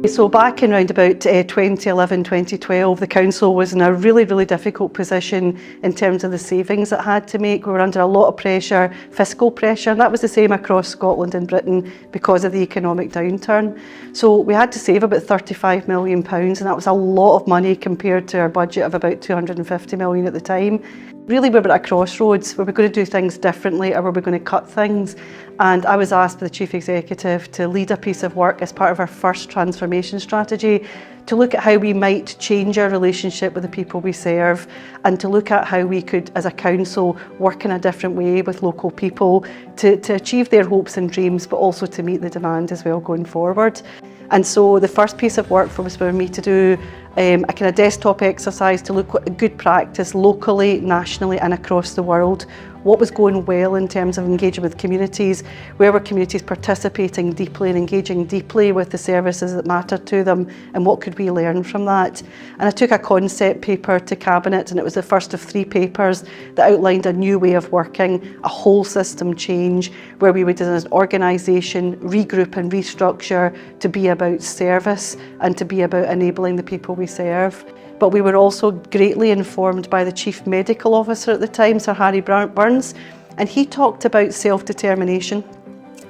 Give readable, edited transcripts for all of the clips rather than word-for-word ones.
So back in around about 2011, 2012, the council was in a really, really difficult position in terms of the savings it had to make. We were under a lot of pressure, fiscal pressure, and that was the same across Scotland and Britain because of the economic downturn. So we had to save about £35 million, and that was a lot of money compared to our budget of about £250 million at the time. Really, we were at a crossroads. Were we going to do things differently, or were we going to cut things? And I was asked by the Chief Executive to lead a piece of work as part of our first transformation strategy to look at how we might change our relationship with the people we serve, and to look at how we could, as a council, work in a different way with local people to achieve their hopes and dreams, but also to meet the demand as well going forward. And so the first piece of work was for me to do a kind of desktop exercise to look at good practice locally, nationally and across the world. What was going well in terms of engaging with communities? Where were communities participating deeply and engaging deeply with the services that mattered to them? And what could we learn from that? And I took a concept paper to Cabinet, and it was the first of 3 papers that outlined a new way of working, a whole system change, where we would as an organisation regroup and restructure to be about service and to be about enabling the people we serve. But we were also greatly informed by the Chief Medical Officer at the time, Sir Harry Burns, and he talked about self-determination.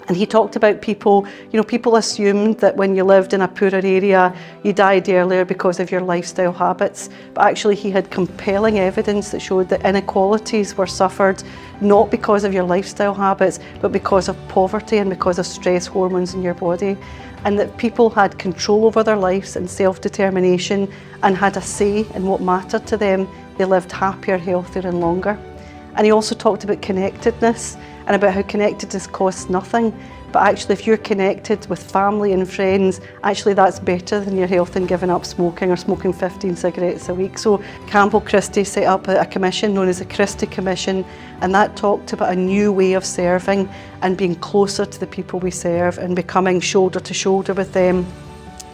And he talked about people, people assumed that when you lived in a poorer area, you died earlier because of your lifestyle habits. But actually he had compelling evidence that showed that inequalities were suffered not because of your lifestyle habits, but because of poverty and because of stress hormones in your body. And that people had control over their lives and self-determination and had a say in what mattered to them. They lived happier, healthier and longer. And he also talked about connectedness and about how connectedness costs nothing. But actually, if you're connected with family and friends, actually that's better than your health and giving up smoking or smoking 15 cigarettes a week. So Campbell Christie set up a commission known as the Christie Commission, and that talked about a new way of serving and being closer to the people we serve and becoming shoulder to shoulder with them,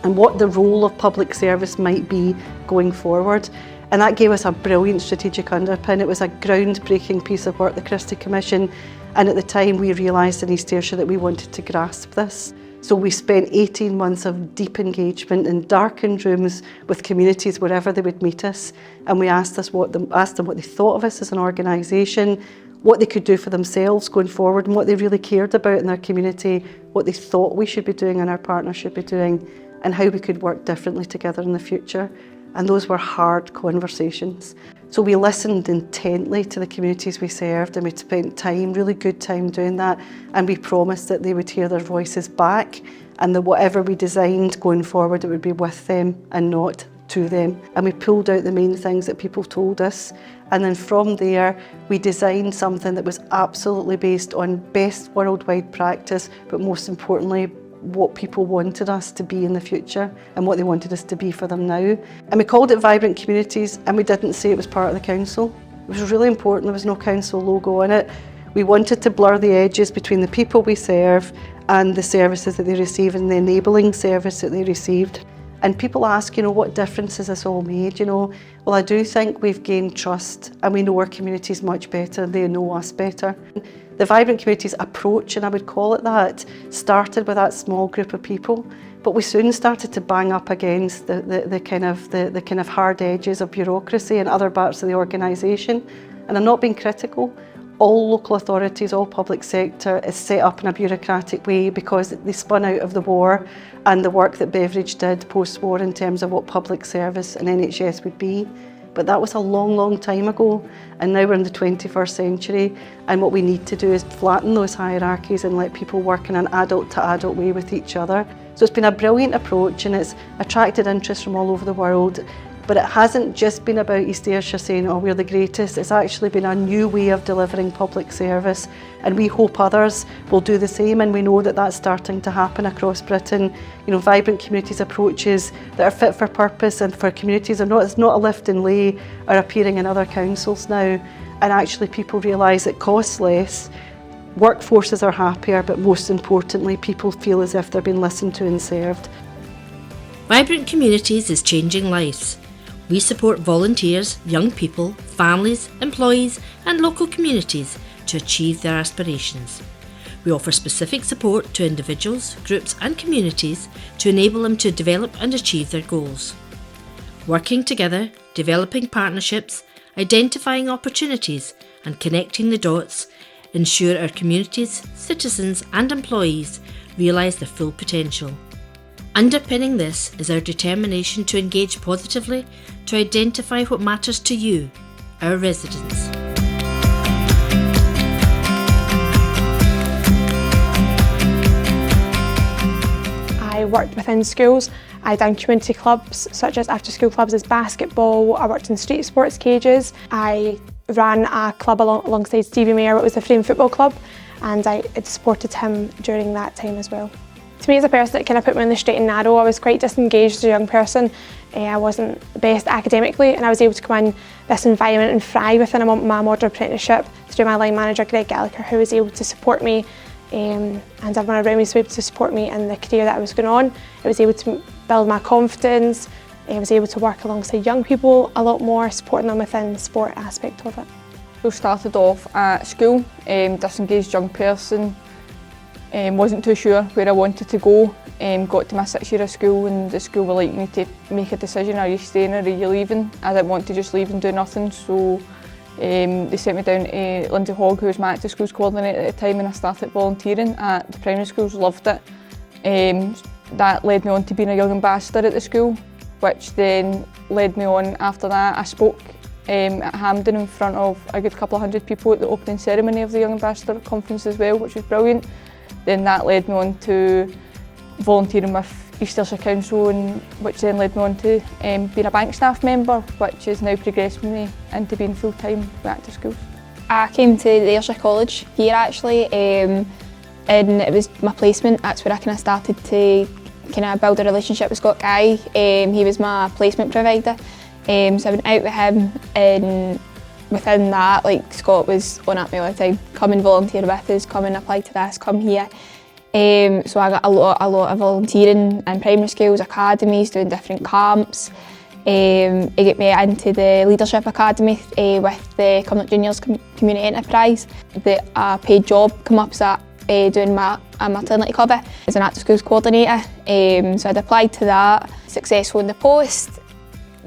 and what the role of public service might be going forward. And that gave us a brilliant strategic underpin. It was a groundbreaking piece of work, the Christie Commission, and at the time we realised in East Ayrshire that we wanted to grasp this. So we spent 18 months of deep engagement in darkened rooms with communities wherever they would meet us, and we asked them what they thought of us as an organisation, what they could do for themselves going forward, and what they really cared about in their community, what they thought we should be doing and our partners should be doing, and how we could work differently together in the future. And those were hard conversations. So we listened intently to the communities we served, and we spent time, really good time doing that, and we promised that they would hear their voices back, and that whatever we designed going forward, it would be with them and not to them. And we pulled out the main things that people told us, and then from there we designed something that was absolutely based on best worldwide practice, but most importantly what people wanted us to be in the future and what they wanted us to be for them now. And we called it Vibrant Communities, and we didn't say it was part of the council. It was really important there was no council logo on it. We wanted to blur the edges between the people we serve and the services that they receive and the enabling service that they received. And people ask, what difference has this all made? Well, I do think we've gained trust, and we know our communities much better, they know us better. The Vibrant Communities approach, and I would call it that, started with that small group of people, but we soon started to bang up against the kind of hard edges of bureaucracy and other parts of the organisation. And I'm not being critical. All local authorities, all public sector is set up in a bureaucratic way because they spun out of the war and the work that Beveridge did post-war in terms of what public service and NHS would be. But that was a long, long time ago, and now we're in the 21st century, and what we need to do is flatten those hierarchies and let people work in an adult-to-adult way with each other. So it's been a brilliant approach, and it's attracted interest from all over the world. But it hasn't just been about East Ayrshire saying, we're the greatest. It's actually been a new way of delivering public service, and we hope others will do the same, and we know that that's starting to happen across Britain. Vibrant Communities approaches that are fit for purpose and for communities, it's not a lift and lay, are appearing in other councils now, and actually people realise it costs less, workforces are happier, but most importantly people feel as if they're being listened to and served. Vibrant Communities is changing lives. We support volunteers, young people, families, employees and local communities to achieve their aspirations. We offer specific support to individuals, groups and communities to enable them to develop and achieve their goals. Working together, developing partnerships, identifying opportunities and connecting the dots ensure our communities, citizens and employees realise their full potential. Underpinning this is our determination to engage positively to identify what matters to you, our residents. I worked within schools. I done community clubs such as after school clubs as basketball. I worked in street sports cages. I ran a club alongside Stevie Mayer. It was the Frame Football Club, and I had supported him during that time as well. To me as a person, it kind of put me on the straight and narrow. I was quite disengaged as a young person. I wasn't the best academically, and I was able to come in this environment and thrive within my modern apprenticeship through my line manager Greg Gallagher, who was able to support me and everyone around me was able to support me in the career that I was going on. I was able to build my confidence. I was able to work alongside young people a lot more, supporting them within the sport aspect of it. So started off at school, disengaged young person, wasn't too sure where I wanted to go. Got to my 6th year of school and the school were like, you need to make a decision, are you staying or are you leaving? I didn't want to just leave and do nothing, so they sent me down to Lindsay Hogg, who was my active schools coordinator at the time, and I started volunteering at the primary schools, loved it. That led me on to being a young ambassador at the school, which then led me on after that. I spoke at Hampden in front of a good couple of hundred people at the opening ceremony of the Young Ambassador Conference as well, which was brilliant. Then that led me on to volunteering with East Ayrshire Council, which then led me on to being a bank staff member, which has now progressed me into being full-time with active schools. I came to the Ayrshire College here actually, and it was my placement. That's where I kind of started to build a relationship with Scott Guy. He was my placement provider, so I went out with him, and within that, like, Scott was on at me all the time, come and volunteer with us, come and apply to this, come here. So I got a lot of volunteering in primary schools, academies, doing different camps. It got me into the Leadership Academy with the Cumnock Juniors Community Enterprise. A paid job come up, so doing a maternity cover as an active schools coordinator. So I'd applied to that, successful in the post.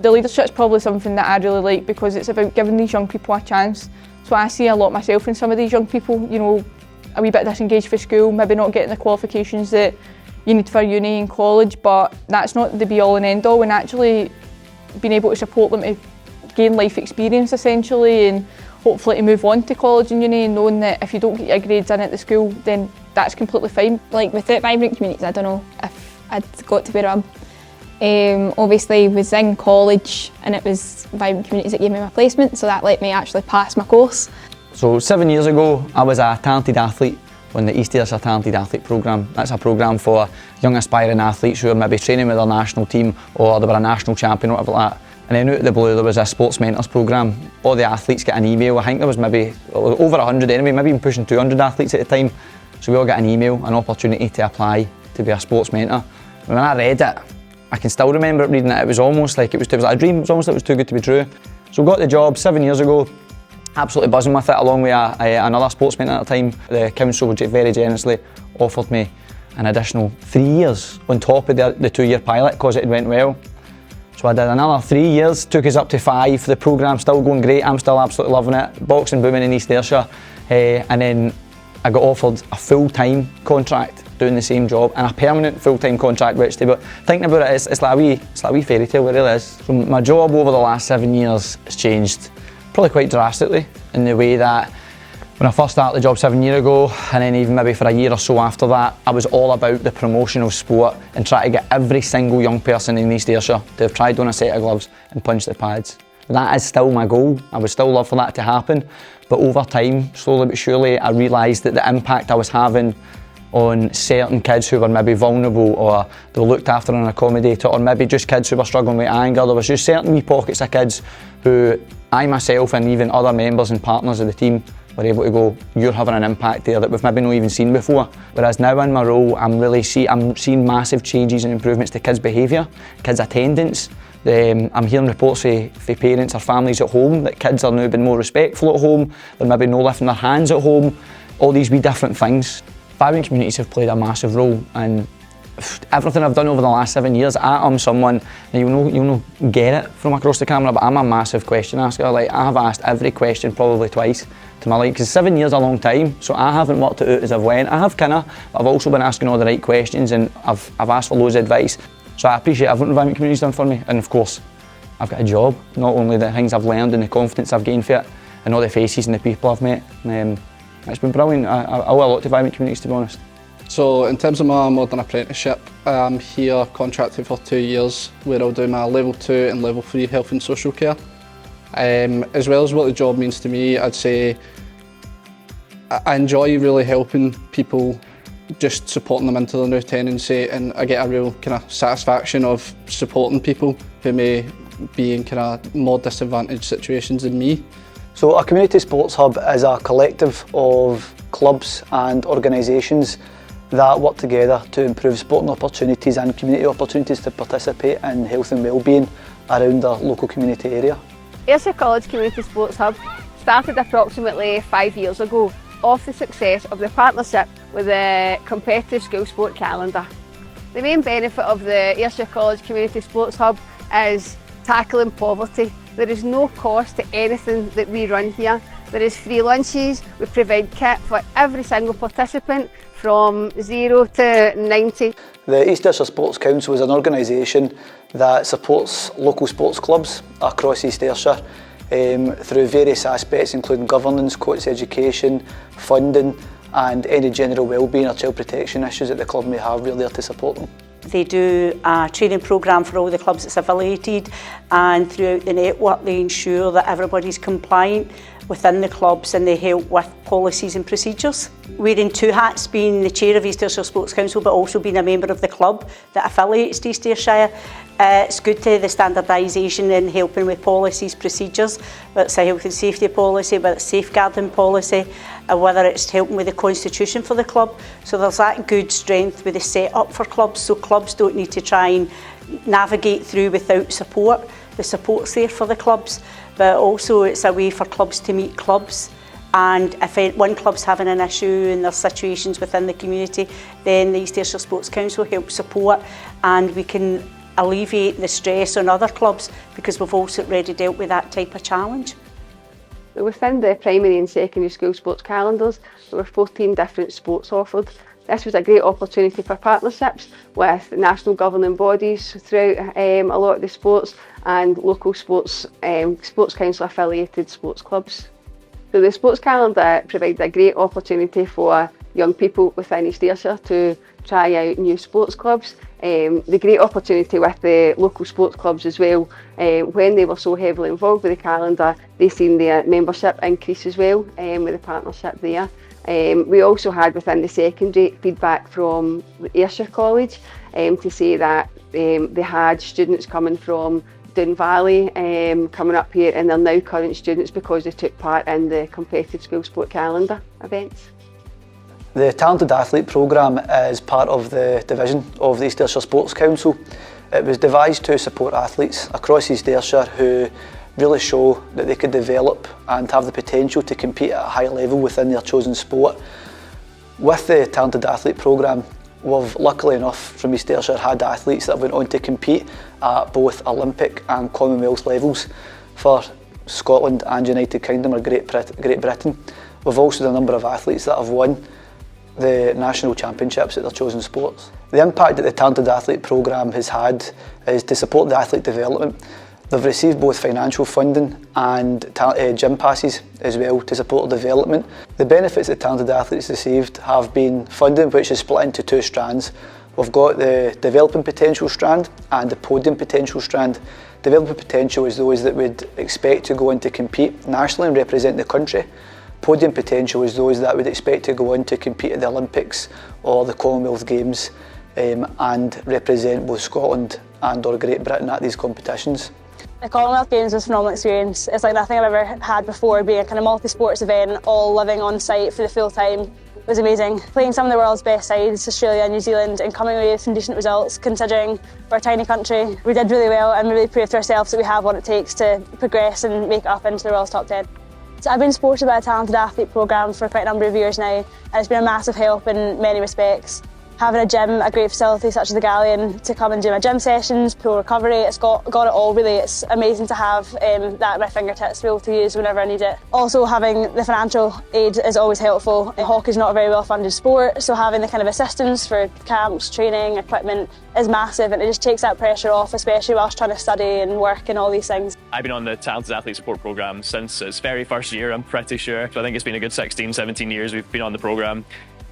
The leadership's probably something that I really like because it's about giving these young people a chance. So I see a lot myself in some of these young people, you know, a wee bit disengaged for school, maybe not getting the qualifications that you need for uni and college, but that's not the be all and end all, and actually being able to support them to gain life experience essentially, and hopefully to move on to college and uni, and knowing that if you don't get your grades in at the school, then that's completely fine. Like without Vibrant Communities, I don't know if I'd got to where I am. Obviously was in college and it was Vibrant Communities that gave me my placement, so that let me actually pass my course. So 7 years ago, I was a talented athlete on the East Ayrshire Talented Athlete Programme. That's a programme for young aspiring athletes who are maybe training with their national team or they were a national champion or whatever like that. And then out of the blue there was a Sports Mentors programme. All the athletes get an email. I think there was maybe over 100 anyway, maybe even pushing 200 athletes at the time. So we all get an email, an opportunity to apply to be a sports mentor. When I read it, I can still remember reading it. It was almost like it was like a dream. It was almost like it was too good to be true. So got the job 7 years ago. Absolutely buzzing with it, along with another sports mentor at the time. The council very generously offered me an additional 3 years on top of the 2-year pilot because it went well. So I did another 3 years, took us up to 5. The programme's still going great, I'm still absolutely loving it. Boxing booming in East Ayrshire. And then I got offered a full-time contract doing the same job and a permanent full-time contract, which but thinking about it, it's like a wee fairy tale, it really is. So my job over the last 7 years has changed probably quite drastically in the way that when I first started the job 7 years ago, and then even maybe for a year or so after that, I was all about the promotion of sport and trying to get every single young person in East Ayrshire to have tried on a set of gloves and punched the pads. That is still my goal. I would still love for that to happen, but over time, slowly but surely, I realised that the impact I was having on certain kids who were maybe vulnerable or they were looked after in an accommodator, or maybe just kids who were struggling with anger. There was just certain wee pockets of kids who I myself and even other members and partners of the team were able to go, you're having an impact there that we've maybe not even seen before. Whereas now in my role, I'm seeing massive changes and improvements to kids' behaviour, kids' attendance. I'm hearing reports from parents or families at home that kids are now being more respectful at home, they're maybe no lifting their hands at home, all these wee different things. Fabian communities have played a massive role in everything I've done over the last 7 years. I'm someone, you'll know get it from across the camera, but I'm a massive question asker. Like, I have asked every question probably twice to my life, because 7 years is a long time, so I haven't worked it out as I've went. I have kinda, but I've also been asking all the right questions, and I've asked for loads of advice. So I appreciate everything Fabian community's done for me, and of course, I've got a job, not only the things I've learned and the confidence I've gained for it, and all the faces and the people I've met. It's been brilliant. I owe a lot to Fabian communities, to be honest. So in terms of my modern apprenticeship, I'm here contracted for 2 years, where I'll do my level 2 and level 3 health and social care. As well as what the job means to me, I'd say I enjoy really helping people, just supporting them into their new tenancy, and I get a real kind of satisfaction of supporting people who may be in kind of more disadvantaged situations than me. So a community sports hub is a collective of clubs and organisations that work together to improve sporting opportunities and community opportunities to participate in health and wellbeing around their local community area. Ayrshire College Community Sports Hub started approximately 5 years ago off the success of the partnership with the competitive school sport calendar. The main benefit of the Ayrshire College Community Sports Hub is tackling poverty. There is no cost to anything that we run here. There is free lunches, we provide kit for every single participant from 0 to 90. The East Ayrshire Sports Council is an organisation that supports local sports clubs across East Ayrshire through various aspects, including governance, coach education, funding, and any general wellbeing or child protection issues that the club may have. We're there to support them. They do a training programme for all the clubs that's affiliated, and throughout the network they ensure that everybody's compliant within the clubs, and they help with policies and procedures. Wearing two hats, being the chair of East Ayrshire Sports Council but also being a member of the club that affiliates to East Ayrshire. It's good to the standardisation and helping with policies, procedures, whether it's a health and safety policy, whether it's safeguarding policy, whether it's helping with the constitution for the club. So there's that good strength with the set-up for clubs, so clubs don't need to try and navigate through without support. The support's there for the clubs, but also it's a way for clubs to meet clubs. And if one club's having an issue and there's situations within the community, then the East Ayrshire Sports Council helps support, and we can alleviate the stress on other clubs because we've also already dealt with that type of challenge. Within the primary and secondary school sports calendars, there were 14 different sports offered. This was a great opportunity for partnerships with national governing bodies throughout a lot of the sports, and local sports council affiliated sports clubs. So the sports calendar provided a great opportunity for young people within East Ayrshire to try out new sports clubs. The great opportunity with the local sports clubs as well, when they were so heavily involved with the calendar, they seen their membership increase as well with the partnership there. We also had within the secondary feedback from Ayrshire College to say that they had students coming from Doon Valley coming up here, and they're now current students because they took part in the competitive school sport calendar events. The Talented Athlete programme is part of the division of the East Ayrshire Sports Council. It was devised to support athletes across East Ayrshire who really show that they could develop and have the potential to compete at a high level within their chosen sport. With the Talented Athlete programme, we've luckily enough from East Ayrshire had athletes that went on to compete at both Olympic and Commonwealth levels for Scotland and United Kingdom or Great Britain. We've also had a number of athletes that have won the national championships at their chosen sports. The impact that the Talented Athlete programme has had is to support the athlete development. They've received both financial funding and gym passes as well to support their development. The benefits that talented athletes received have been funding, which is split into two strands. We've got the developing potential strand and the podium potential strand. Developing potential is those that would expect to go on to compete nationally and represent the country. Podium potential is those that would expect to go on to compete at the Olympics or the Commonwealth Games and represent both Scotland and or Great Britain at these competitions. The Commonwealth Games was a phenomenal experience. It's like nothing I've ever had before, being a kind of multi-sports event, all living on site for the full time. It was amazing. Playing some of the world's best sides, Australia and New Zealand, and coming away with some decent results, considering we're a tiny country. We did really well and really proved to ourselves that we have what it takes to progress and make it up into the world's top 10. So I've been supported by a talented athlete programme for quite a number of years now, and it's been a massive help in many respects. Having a gym, a great facility such as the Galleon to come and do my gym sessions, pool recovery, it's got it all really. It's amazing to have that at my fingertips to be able to use whenever I need it. Also having the financial aid is always helpful. Hockey's not a very well funded sport, so having the kind of assistance for camps, training, equipment is massive, and it just takes that pressure off, especially whilst trying to study and work and all these things. I've been on the Talented Athlete Support Programme since its very first year, I'm pretty sure. So I think it's been a good 16, 17 years we've been on the programme.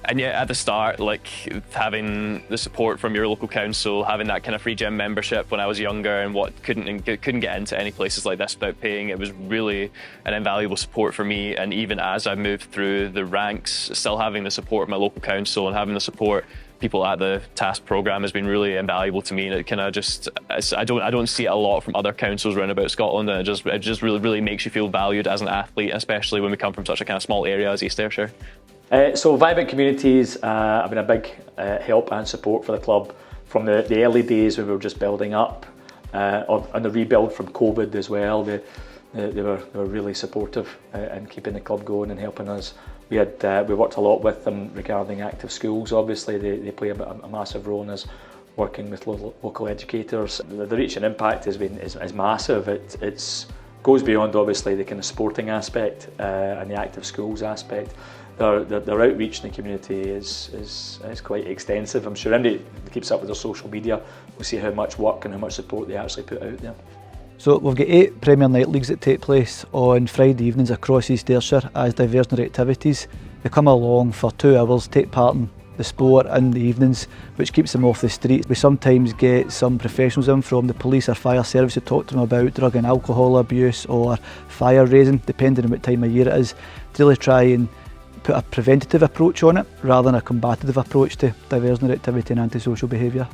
And yet at the start, like having the support from your local council, having that kind of free gym membership when I was younger and couldn't get into any places like this without paying, it was really an invaluable support for me. And even as I moved through the ranks, still having the support of my local council and having the support people at the TASP programme has been really invaluable to me, and it kind of just, I don't see it a lot from other councils around about Scotland, and it just really makes you feel valued as an athlete, especially when we come from such a kind of small area as East Ayrshire. So Vibrant Communities have been a big help and support for the club from the early days when we were just building up, and the rebuild from COVID as well. They were really supportive in keeping the club going and helping us. We worked a lot with them regarding active schools. Obviously, they play a massive role in us working with local educators. The reach and impact is massive. It goes beyond obviously the kind of sporting aspect and the active schools aspect. Their outreach in the community is quite extensive. I'm sure anybody that keeps up with their social media will see how much work and how much support they actually put out there. So we've got 8 Premier Night Leagues that take place on Friday evenings across East Ayrshire as diversionary activities. They come along for 2 hours, take part in the sport in the evenings, which keeps them off the streets. We sometimes get some professionals in from the police or fire service to talk to them about drug and alcohol abuse or fire raising, depending on what time of year it is, to really try and put a preventative approach on it rather than a combative approach to diversionary activity and antisocial behaviour.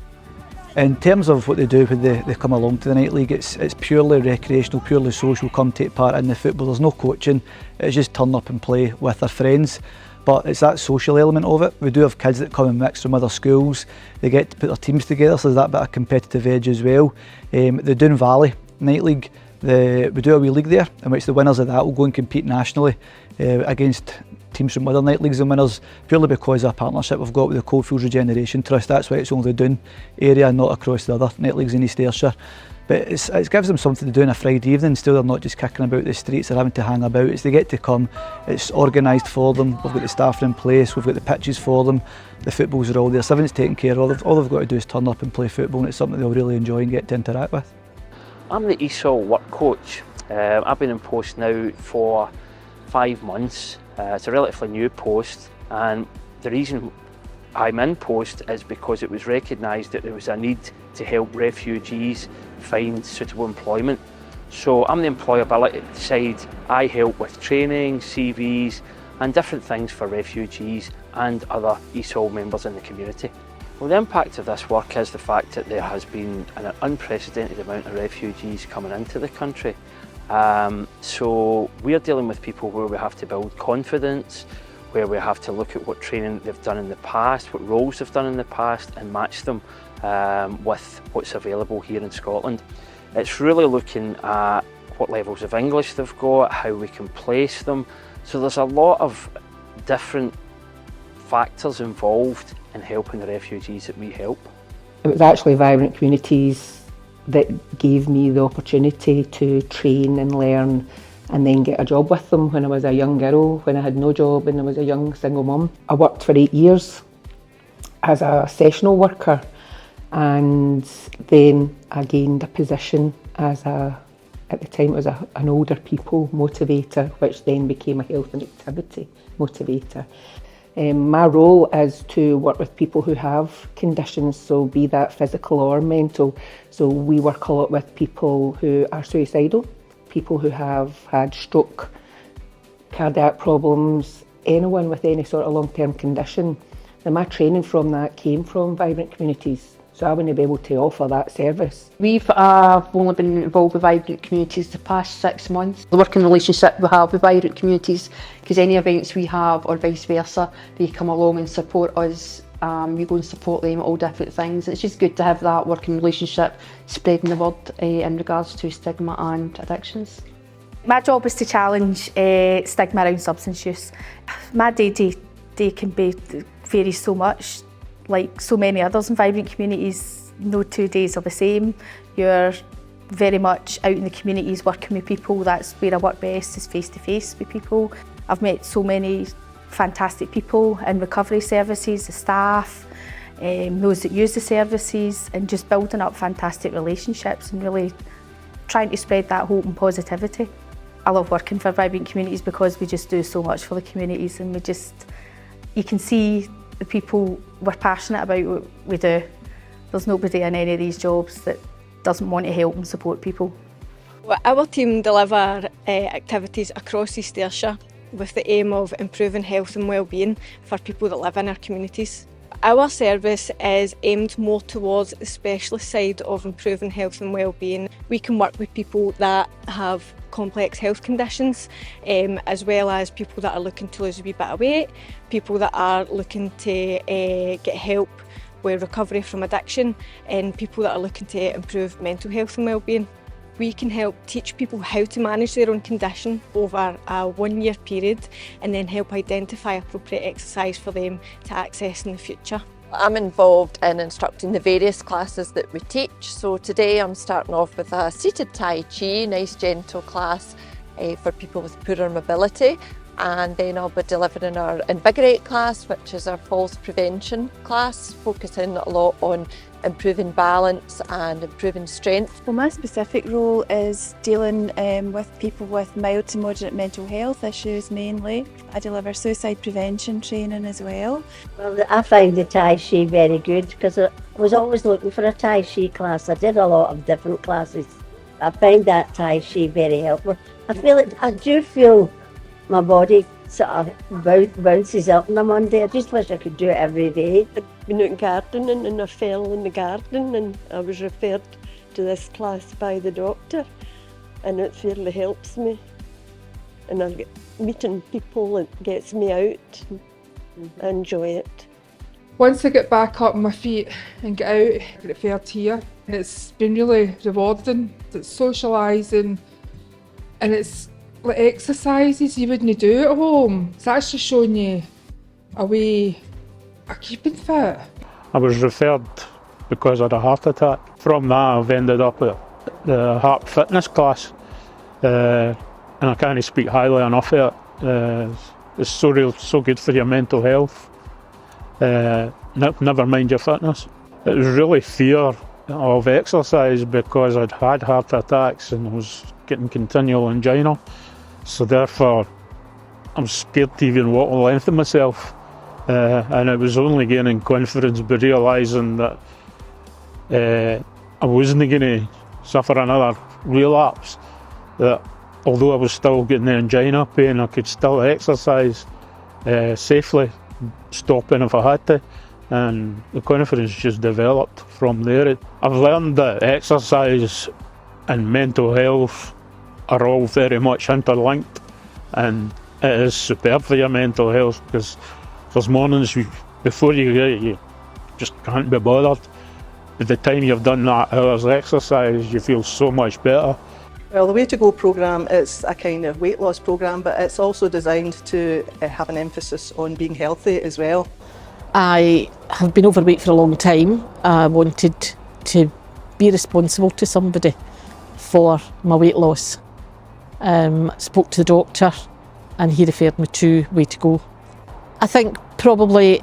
In terms of what they do when they come along to the Night League, it's purely recreational, purely social, come take part in the football. There's no coaching, it's just turn up and play with their friends. But it's that social element of it. We do have kids that come and mix from other schools. They get to put their teams together, so there's that bit of competitive edge as well. The Doon Valley Night League, we do a wee league there in which the winners of that will go and compete nationally against teams from other night leagues and winners, purely because of a partnership we've got with the Coalfields Regeneration Trust. That's why it's only the Doon area and not across the other night leagues in East Ayrshire. But it gives them something to do on a Friday evening, still they're not just kicking about the streets or having to hang about. They get to come, it's organised for them, we've got the staff in place, we've got the pitches for them, the footballs are all there, everything's taken care of. All they've got to do is turn up and play football, and it's something they'll really enjoy and get to interact with. I'm the ESOL work coach. I've been in post now for 5 months. It's a relatively new post, and the reason I'm in post is because it was recognised that there was a need to help refugees find suitable employment. So I'm the employability side. I help with training, CVs and different things for refugees and other ESOL members in the community. Well, the impact of this work is the fact that there has been an unprecedented amount of refugees coming into the country. So we're dealing with people where we have to build confidence, where we have to look at what training they've done in the past, what roles they've done in the past, and match them with what's available here in Scotland. It's really looking at what levels of English they've got, how we can place them. So there's a lot of different factors involved in helping the refugees that we help. It was actually Vibrant Communities that gave me the opportunity to train and learn and then get a job with them when I was a young girl, when I had no job and I was a young single mum. I worked for 8 years as a sessional worker, and then I gained a position as at the time it was an older people motivator, which then became a health and activity motivator. My role is to work with people who have conditions, so be that physical or mental. So we work a lot with people who are suicidal, people who have had stroke, cardiac problems, anyone with any sort of long-term condition. And my training from that came from Vibrant Communities. So I wouldn't be able to offer that service. We've only been involved with Vibrant Communities the past 6 months. The working relationship we have with Vibrant Communities, because any events we have or vice versa, they come along and support us. We go and support them at all different things. It's just good to have that working relationship, spreading the word in regards to stigma and addictions. My job is to challenge stigma around substance use. My day can vary so much. Like so many others in Vibrant Communities, no 2 days are the same. You're very much out in the communities working with people. That's where I work best, is face to face with people. I've met so many fantastic people in recovery services, the staff, those that use the services, and just building up fantastic relationships and really trying to spread that hope and positivity. I love working for Vibrant Communities because we just do so much for the communities, and you can see the people we're passionate about what we do. There's nobody in any of these jobs that doesn't want to help and support people. Well, our team deliver activities across East Ayrshire with the aim of improving health and wellbeing for people that live in our communities. Our service is aimed more towards the specialist side of improving health and wellbeing. We can work with people that have complex health conditions, as well as people that are looking to lose a wee bit of weight, people that are looking to get help with recovery from addiction, and people that are looking to improve mental health and wellbeing. We can help teach people how to manage their own condition over a 1 year period, and then help identify appropriate exercise for them to access in the future. I'm involved in instructing the various classes that we teach. So today I'm starting off with a seated Tai Chi, nice gentle class for people with poorer mobility. And then I'll be delivering our Invigorate class, which is our falls prevention class, focusing a lot on improving balance and improving strength. Well, my specific role is dealing with people with mild to moderate mental health issues mainly. I deliver suicide prevention training as well. Well, I find the Tai Chi very good because I was always looking for a Tai Chi class. I did a lot of different classes. I find that Tai Chi very helpful. I do feel my body sort of bounces up on a Monday. I just wish I could do it every day. I've been out gardening and I fell in the garden and I was referred to this class by the doctor, and it really helps me. And meeting people, it gets me out. I enjoy it. Once I get back up on my feet and get out, I get referred here. It's been really rewarding. It's socialising, and it's like exercises you wouldn't do at home. It's actually showing you a way of keeping fit. I was referred because I had a heart attack. From that I've ended up at the heart fitness class, and I can't speak highly enough of it. It's so good for your mental health, never mind your fitness. It was really fear of exercise because I'd had heart attacks and I was getting continual angina. So therefore, I'm scared to even walk the length of myself. And it was only gaining confidence by realising that I wasn't going to suffer another relapse. That although I was still getting the angina pain, I could still exercise safely, stopping if I had to. And the confidence just developed from there. I've learned that exercise and mental health are all very much interlinked, and it is superb for your mental health because there's mornings before you get it, you just can't be bothered. By the time you've done that hour's exercise, you feel so much better. Well, the Way to Go programme is a kind of weight loss programme, but it's also designed to have an emphasis on being healthy as well. I have been overweight for a long time. I wanted to be responsible to somebody for my weight loss. Spoke to the doctor and he referred me to Way to Go. I think probably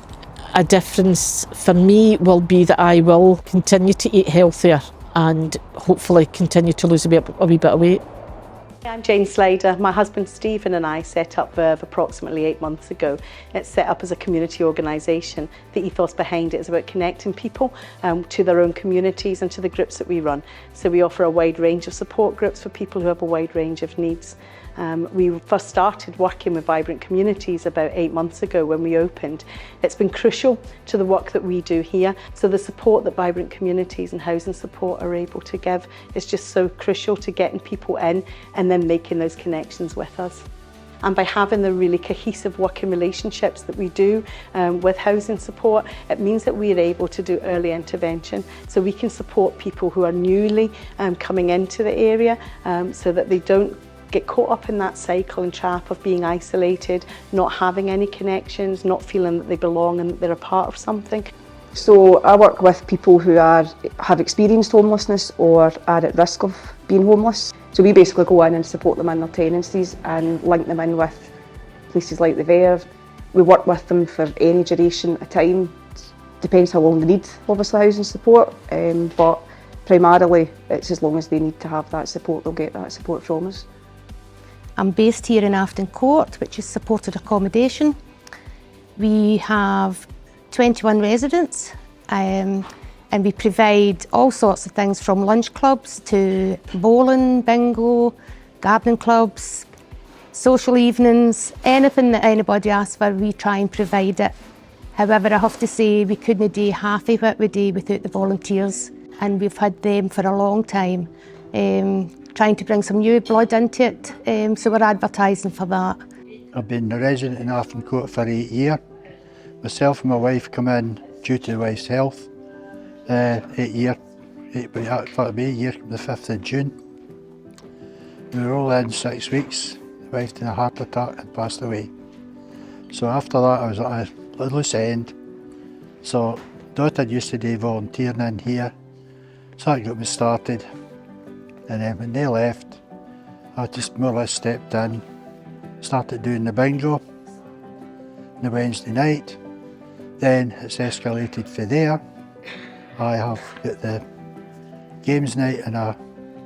a difference for me will be that I will continue to eat healthier and hopefully continue to lose a wee bit of weight. I'm Jane Slater. My husband Stephen and I set up Verve approximately 8 months ago. It's set up as a community organisation. The ethos behind it is about connecting people to their own communities and to the groups that we run. So we offer a wide range of support groups for people who have a wide range of needs. We first started working with Vibrant Communities about 8 months ago when we opened. It's been crucial to the work that we do here. So the support that Vibrant Communities and Housing Support are able to give is just so crucial to getting people in and then making those connections with us. And by having the really cohesive working relationships that we do with housing support, it means that we are able to do early intervention. So we can support people who are newly coming into the area so that they don't get caught up in that cycle and trap of being isolated, not having any connections, not feeling that they belong and that they're a part of something. So I work with people who have experienced homelessness or are at risk of being homeless. So we basically go in and support them in their tenancies and link them in with places like the Verve. We work with them for any duration of time. Depends how long they need, obviously, housing support, but primarily it's as long as they need to have that support, they'll get that support from us. I'm based here in Afton Court, which is supported accommodation. We have 21 residents and we provide all sorts of things from lunch clubs to bowling, bingo, gardening clubs, social evenings, anything that anybody asks for, we try and provide it. However, I have to say we couldn't do half of what we do without the volunteers, and we've had them for a long time, trying to bring some new blood into it, so we're advertising for that. I've been a resident in Afton Court for 8 years. Myself and my wife come in due to the wife's health. 8 years, it'll be 8 years from the 5th of June. We were all in 6 weeks. The wife had a heart attack and passed away. So after that I was at a loose end. So daughter used to do volunteering in here. So that got me started. And then when they left, I just more or less stepped in, started doing the bingo on the Wednesday night. Then it's escalated from there. I have got the games night on a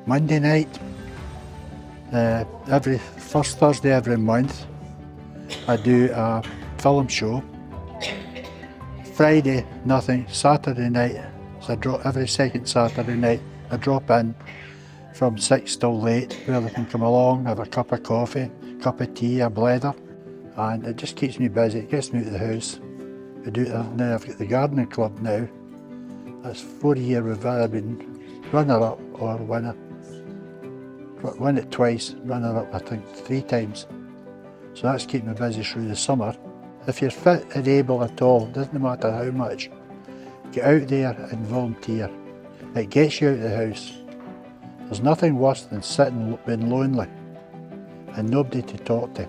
Monday night. Every first Thursday every month I do a film show. Friday nothing. Saturday night, so every second Saturday night I drop in from 6 till late where they can come along, have a cup of coffee, cup of tea, a blether, and it just keeps me busy, it gets me out of the house. I do it. Now I've got the gardening club now. That's 4 years we've either been runner-up or winner. Won it twice, runner-up I think 3 times. So that's keeping me busy through the summer. If you're fit and able at all, doesn't matter how much, get out there and volunteer. It gets you out of the house. There's nothing worse than sitting being lonely and nobody to talk to,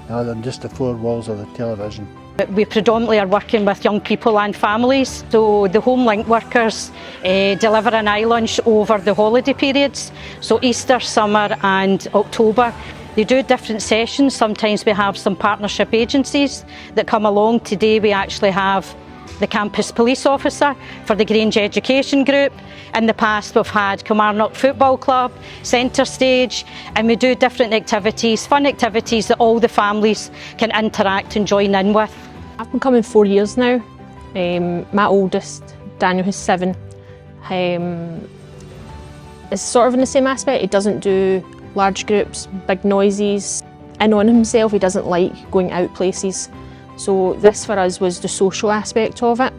other than just the 4 walls of the television. We predominantly are working with young people and families, so the Home Link workers deliver an eye lunch over the holiday periods, so Easter, summer and October. They do different sessions. Sometimes we have some partnership agencies that come along. Today we actually have the campus police officer for the Grange Education Group. In the past we've had Kilmarnock Football Club, Centre Stage, and we do different activities, fun activities that all the families can interact and join in with. I've been coming 4 years now. My oldest, Daniel, who's 7, is sort of in the same aspect. He doesn't do large groups, big noises, in on himself. He doesn't like going out places. So this for us was the social aspect of it,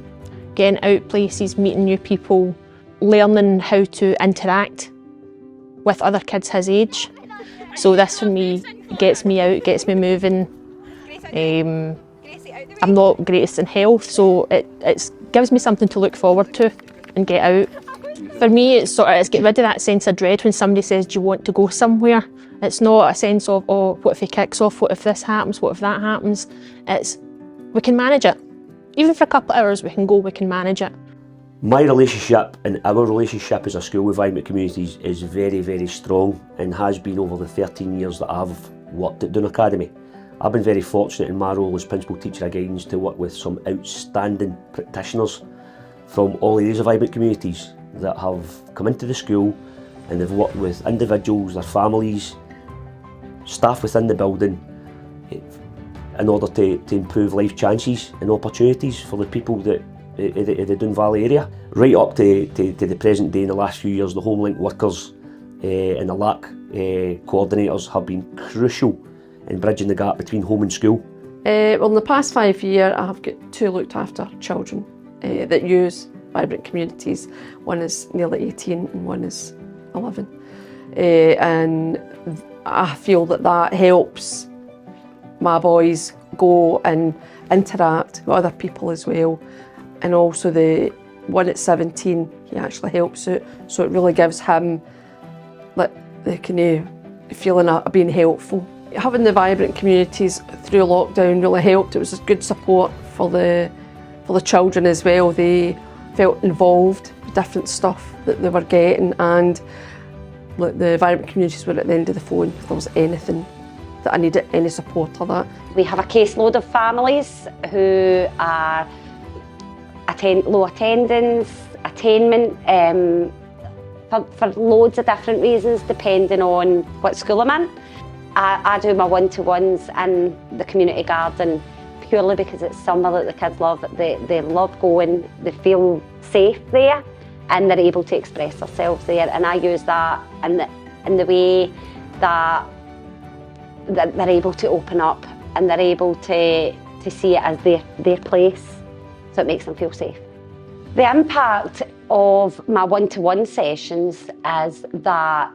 getting out places, meeting new people, learning how to interact with other kids his age. So this for me gets me out, gets me moving. I'm not greatest in health, so it gives me something to look forward to and get out. For me, it's get rid of that sense of dread when somebody says, do you want to go somewhere? It's not a sense of, oh, what if he kicks off, what if this happens, what if that happens? It's, we can manage it. Even for a couple of hours we can go, we can manage it. My relationship and our relationship as a school with Vibrant Communities is very, very strong and has been over the 13 years that I've worked at Doon Academy. I've been very fortunate in my role as Principal Teacher of Guidance to work with some outstanding practitioners from all areas of Vibrant Communities that have come into the school, and they've worked with individuals, their families, staff within the building in order to improve life chances and opportunities for the people that in the Doon Valley area. Right up to the present day, in the last few years, the Home Link workers and the LAC coordinators have been crucial in bridging the gap between home and school. Well, in the past 5 years, I have got 2 looked after children that use Vibrant Communities. One is nearly 18 and one is 11. And I feel that helps my boys go and interact with other people as well. And also the one at 17, he actually helps out, so it really gives him like the kind of feeling of being helpful. Having the Vibrant Communities through lockdown really helped. It was a good support for the children as well. They felt involved with different stuff that they were getting, and like the Vibrant Communities were at the end of the phone if there was anything that I needed, any support or that. We have a caseload of families who are low attendance, attainment, for loads of different reasons depending on what school I'm in. I do my one-to-ones in the community garden purely because it's somewhere that the kids love. They love going, they feel safe there, and they're able to express themselves there. And I use that in the way that they're able to open up and they're able to see it as their place, so it makes them feel safe. The impact of my one-to-one sessions is that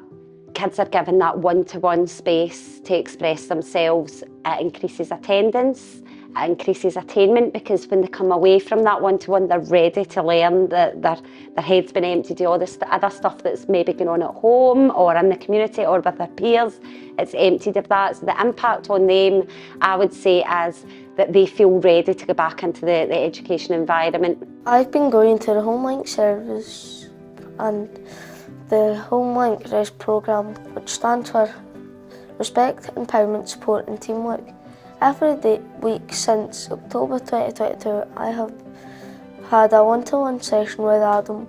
kids are given that one-to-one space to express themselves. It increases attendance, it increases attainment, because when they come away from that one-to-one, they're ready to learn, their head's been emptied of all this other stuff that's maybe going on at home or in the community or with their peers. It's emptied of that. So the impact on them, I would say, is that they feel ready to go back into the education environment. I've been going to the HomeLink service and the HomeLink RES programme, which stands for Respect, Empowerment, Support and Teamwork. Every week since October 2022, I have had a one-to-one session with Adam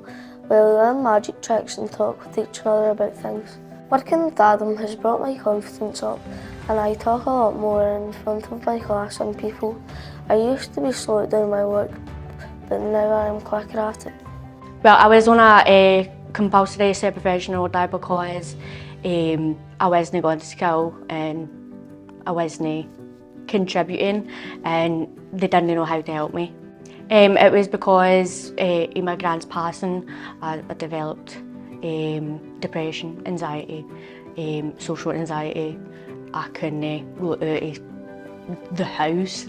where we learn magic tricks and talk with each other about things. Working with Adam has brought my confidence up and I talk a lot more in front of my class and people. I used to be slow at doing my work, but now I am quicker at it. Well, I was on a compulsory supervision order because I wasn't going to school and I wasn't contributing and they didn't know how to help me. It was because in my grand's passing I developed depression, anxiety, social anxiety. I couldn't go out of the house,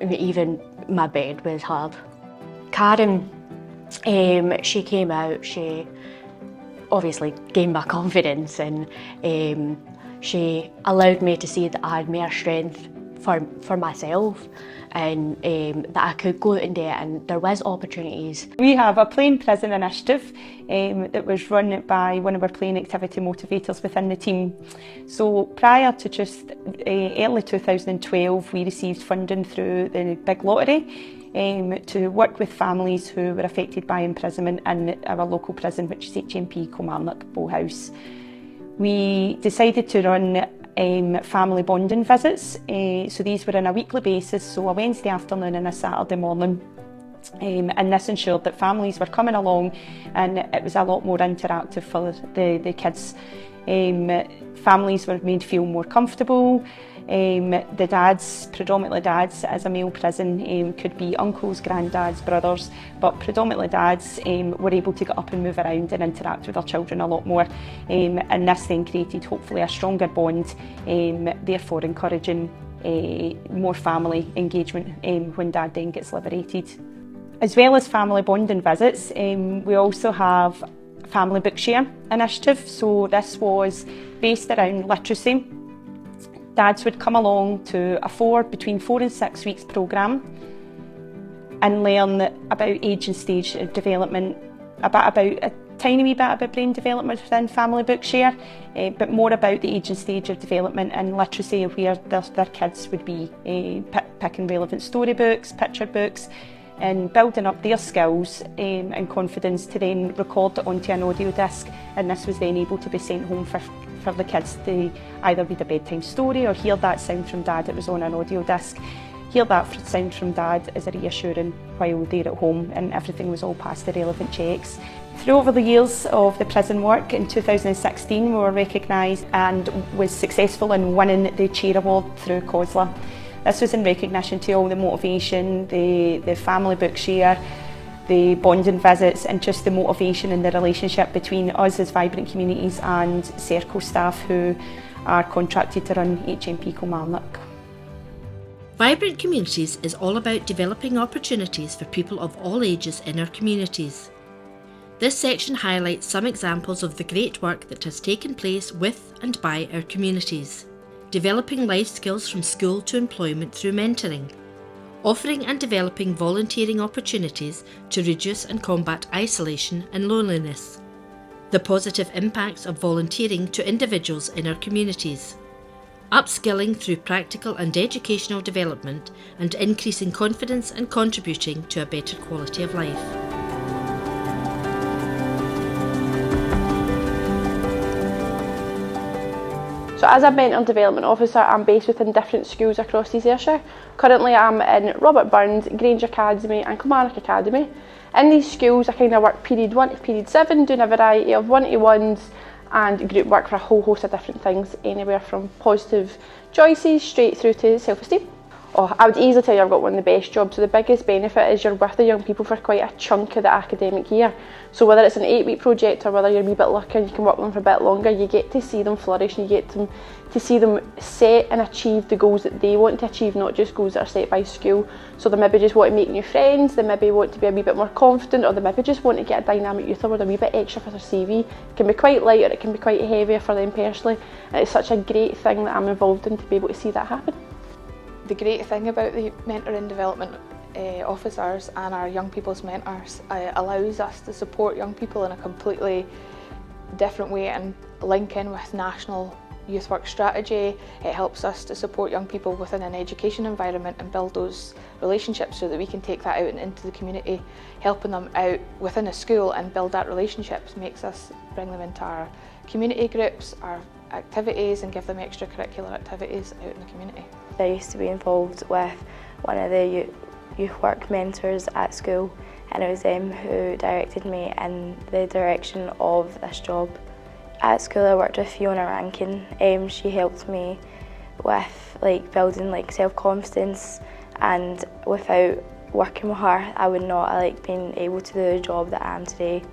even my bed was hard. Karen, she came out, she obviously gained my confidence and she allowed me to see that I had more strength for myself and that I could go out and do it, and there was opportunities. We have a Playing Prison initiative that was run by one of our playing activity motivators within the team. So prior to just early 2012, we received funding through the Big Lottery to work with families who were affected by imprisonment in our local prison, which is HMP Kilmarnock Bowhouse. We decided to run family bonding visits, so these were on a weekly basis, so a Wednesday afternoon and a Saturday morning, and this ensured that families were coming along and it was a lot more interactive for the kids. Families were made feel more comfortable. The dads, predominantly dads, as a male prison, could be uncles, granddads, brothers, but predominantly dads were able to get up and move around and interact with their children a lot more. And this then created hopefully a stronger bond, therefore encouraging more family engagement when dad then gets liberated. As well as family bonding visits, we also have Family Bookshare initiative. So this was based around literacy. Dads would come along to a between 4 and 6 weeks programme and learn about age and stage of development, about a tiny wee bit about brain development within Family Bookshare, but more about the age and stage of development and literacy, where their kids would be picking relevant storybooks, picture books, and building up their skills and confidence to then record it onto an audio disc, and this was then able to be sent home for the kids to either read a bedtime story or hear that sound from dad that was on an audio disc. Hear that sound from dad as a reassuring while they're at home, and everything was all past the relevant checks. Through over the years of the prison work, in 2016 we were recognised and was successful in winning the Chair Award through COSLA. This was in recognition to all the motivation, the family book share, the bonding visits and just the motivation and the relationship between us as Vibrant Communities and Serco staff who are contracted to run HMP Kilmarnock. Vibrant Communities is all about developing opportunities for people of all ages in our communities. This section highlights some examples of the great work that has taken place with and by our communities. Developing life skills from school to employment through mentoring. Offering and developing volunteering opportunities to reduce and combat isolation and loneliness. The positive impacts of volunteering to individuals in our communities. Upskilling through practical and educational development and increasing confidence and contributing to a better quality of life. So as a mentor development officer, I'm based within different schools across East Ayrshire. Currently I'm in Robert Burns, Grange Academy and Kilmarnock Academy. In these schools I kind of work period 1 to period 7, doing a variety of one-to-ones and group work for a whole host of different things, anywhere from positive choices straight through to self-esteem. I would easily tell you I've got one of the best jobs. So the biggest benefit is you're with the young people for quite a chunk of the academic year. So whether it's an 8-week project or whether you're a wee bit lucky and you can work with them for a bit longer, you get to see them flourish and you get to see them set and achieve the goals that they want to achieve, not just goals that are set by school. So they maybe just want to make new friends, they maybe want to be a wee bit more confident, or they maybe just want to get a dynamic youth award a wee bit extra for their CV. It can be quite light or it can be quite heavier for them personally. And it's such a great thing that I'm involved in to be able to see that happen. The great thing about the mentoring development officers and our young people's mentors allows us to support young people in a completely different way and link in with national youth work strategy. It helps us to support young people within an education environment and build those relationships so that we can take that out and into the community. Helping them out within a school and build that relationships makes us bring them into our community groups, our activities, and give them extracurricular activities out in the community. I used to be involved with one of the youth work mentors at school, and it was them who directed me in the direction of this job. At school I worked with Fiona Rankin. She helped me with building self-confidence, and without working with her I would not have been able to do the job that I am today.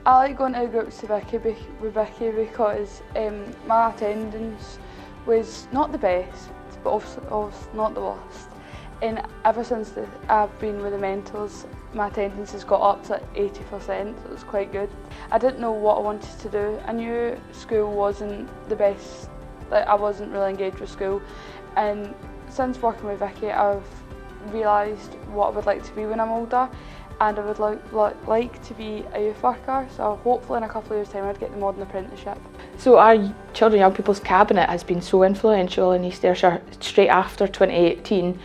I like going to groups with Vicky because my attendance was not the best, but also not the worst. And ever since I've been with the mentors, my attendance has got up to 80%, so it was quite good. I didn't know what I wanted to do. I knew school wasn't the best, I wasn't really engaged with school. And since working with Vicky, I've realised what I would like to be when I'm older. And I would like to be a youth worker, so hopefully in a couple of years' time I'd get the modern apprenticeship. So our Children and Young People's Cabinet has been so influential in East Ayrshire. Straight after 2018,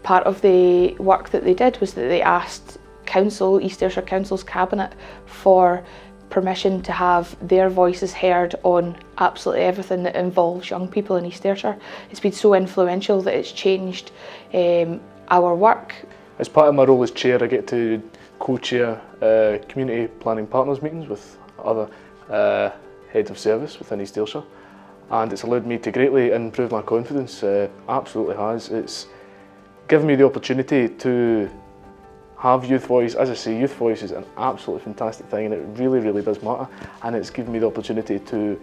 part of the work that they did was that they asked East Ayrshire Council's Cabinet for permission to have their voices heard on absolutely everything that involves young people in East Ayrshire. It's been so influential that it's changed our work. As part of my role as chair, I get to co-chair community planning partners meetings with other heads of service within East Ayrshire, and it's allowed me to greatly improve my confidence. Absolutely has. It's given me the opportunity to have youth voice. As I say, youth voice is an absolutely fantastic thing, and it really, really does matter. And it's given me the opportunity to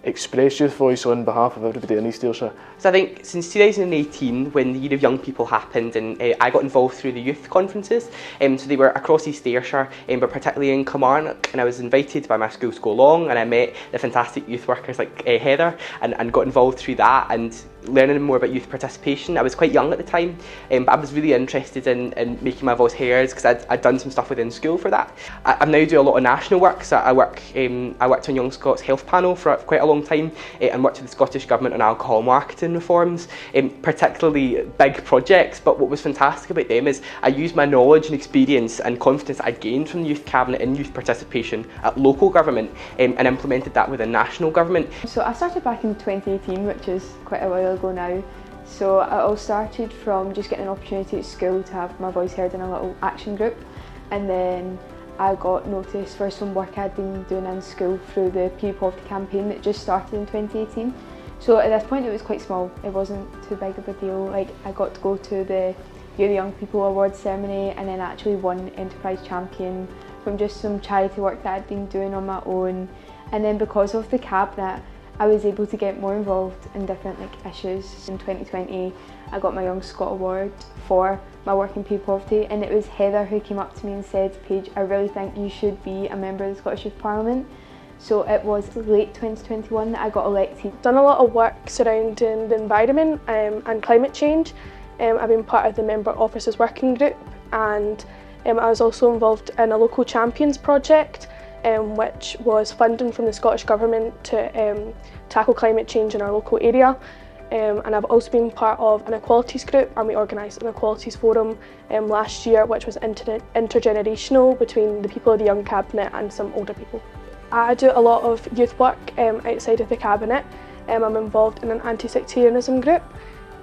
express youth voice on behalf of everybody in East Ayrshire. So I think since 2018, when the Year of Young People happened, and I got involved through the youth conferences, so they were across East Ayrshire, but particularly in Kilmarnock, and I was invited by my school to go along, and I met the fantastic youth workers like Heather, and got involved through that, and learning more about youth participation. I was quite young at the time, but I was really interested in making my voice heard because I'd done some stuff within school for that. I now do a lot of national work, so I worked on Young Scots Health Panel for quite a long time, and worked with the Scottish Government on alcohol marketing reforms, particularly big projects. But what was fantastic about them is I used my knowledge and experience and confidence I'd gained from the Youth Cabinet in youth participation at local government, and implemented that within national government. So I started back in 2018, which is quite a while ago now. So it all started from just getting an opportunity at school to have my voice heard in a little action group, and then I got noticed for some work I'd been doing in school through the Peer Poverty campaign that just started in 2018. So at this point it was quite small, it wasn't too big of a deal. Like, I got to go to the You're the Young People Awards ceremony and then actually won Enterprise Champion from just some charity work that I'd been doing on my own. And then because of the cabinet, I was able to get more involved in different issues. In 2020, I got my Young Scot Award for my work in peer poverty, and it was Heather who came up to me and said, "Paige, I really think you should be a member of the Scottish Youth Parliament." So it was late 2021 that I got elected. Done a lot of work surrounding the environment and climate change. I've been part of the Member Officers Working Group, and I was also involved in a local champions project, which was funding from the Scottish Government to tackle climate change in our local area. And I've also been part of an equalities group, and we organised an equalities forum last year, which was intergenerational between the people of the Young Cabinet and some older people. I do a lot of youth work outside of the Cabinet. I'm involved in an anti-sectarianism group.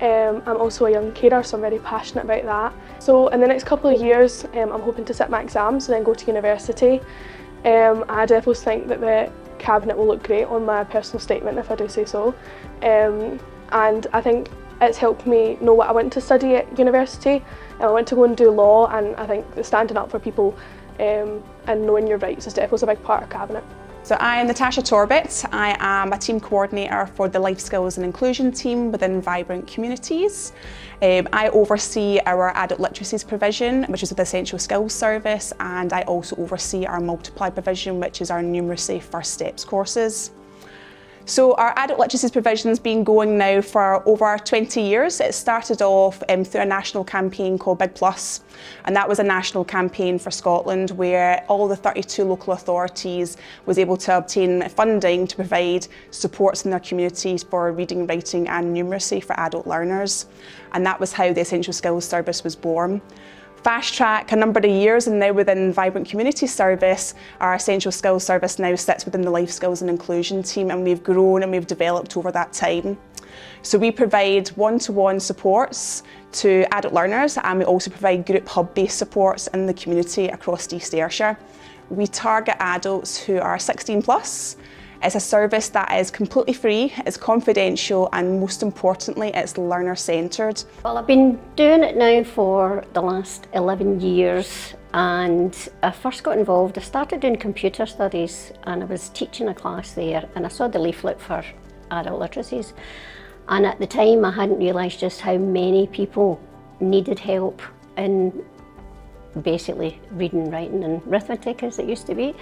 I'm also a young carer, so I'm very passionate about that. So in the next couple of years, I'm hoping to sit my exams and then go to university. I definitely think that the Cabinet will look great on my personal statement, if I do say so. And I think it's helped me know what I want to study at university. I went to go and do law, and I think standing up for people and knowing your rights is definitely a big part of Cabinet. So I am Natasha Torbett. I am a team coordinator for the Life Skills and Inclusion team within Vibrant Communities. I oversee our adult literacies provision, which is with the Essential Skills Service, and I also oversee our Multiply provision, which is our numeracy First Steps courses. So our adult literacies provision has been going now for over 20 years. It started off through a national campaign called Big Plus, and that was a national campaign for Scotland where all the 32 local authorities was able to obtain funding to provide supports in their communities for reading, writing and numeracy for adult learners. And that was how the Essential Skills Service was born. Fast track a number of years, and now within Vibrant Community Service, our Essential Skills Service now sits within the Life Skills and Inclusion team, and we've grown and we've developed over that time. So we provide one-to-one supports to adult learners, and we also provide group hub-based supports in the community across East Ayrshire. We target adults who are 16 plus. It's a service that is completely free, it's confidential, and most importantly, it's learner-centred. Well, I've been doing it now for the last 11 years, and I first got involved. I started doing computer studies, and I was teaching a class there, and I saw the leaflet for adult literacies. And at the time, I hadn't realised just how many people needed help in basically reading, writing, and arithmetic, as it used to be.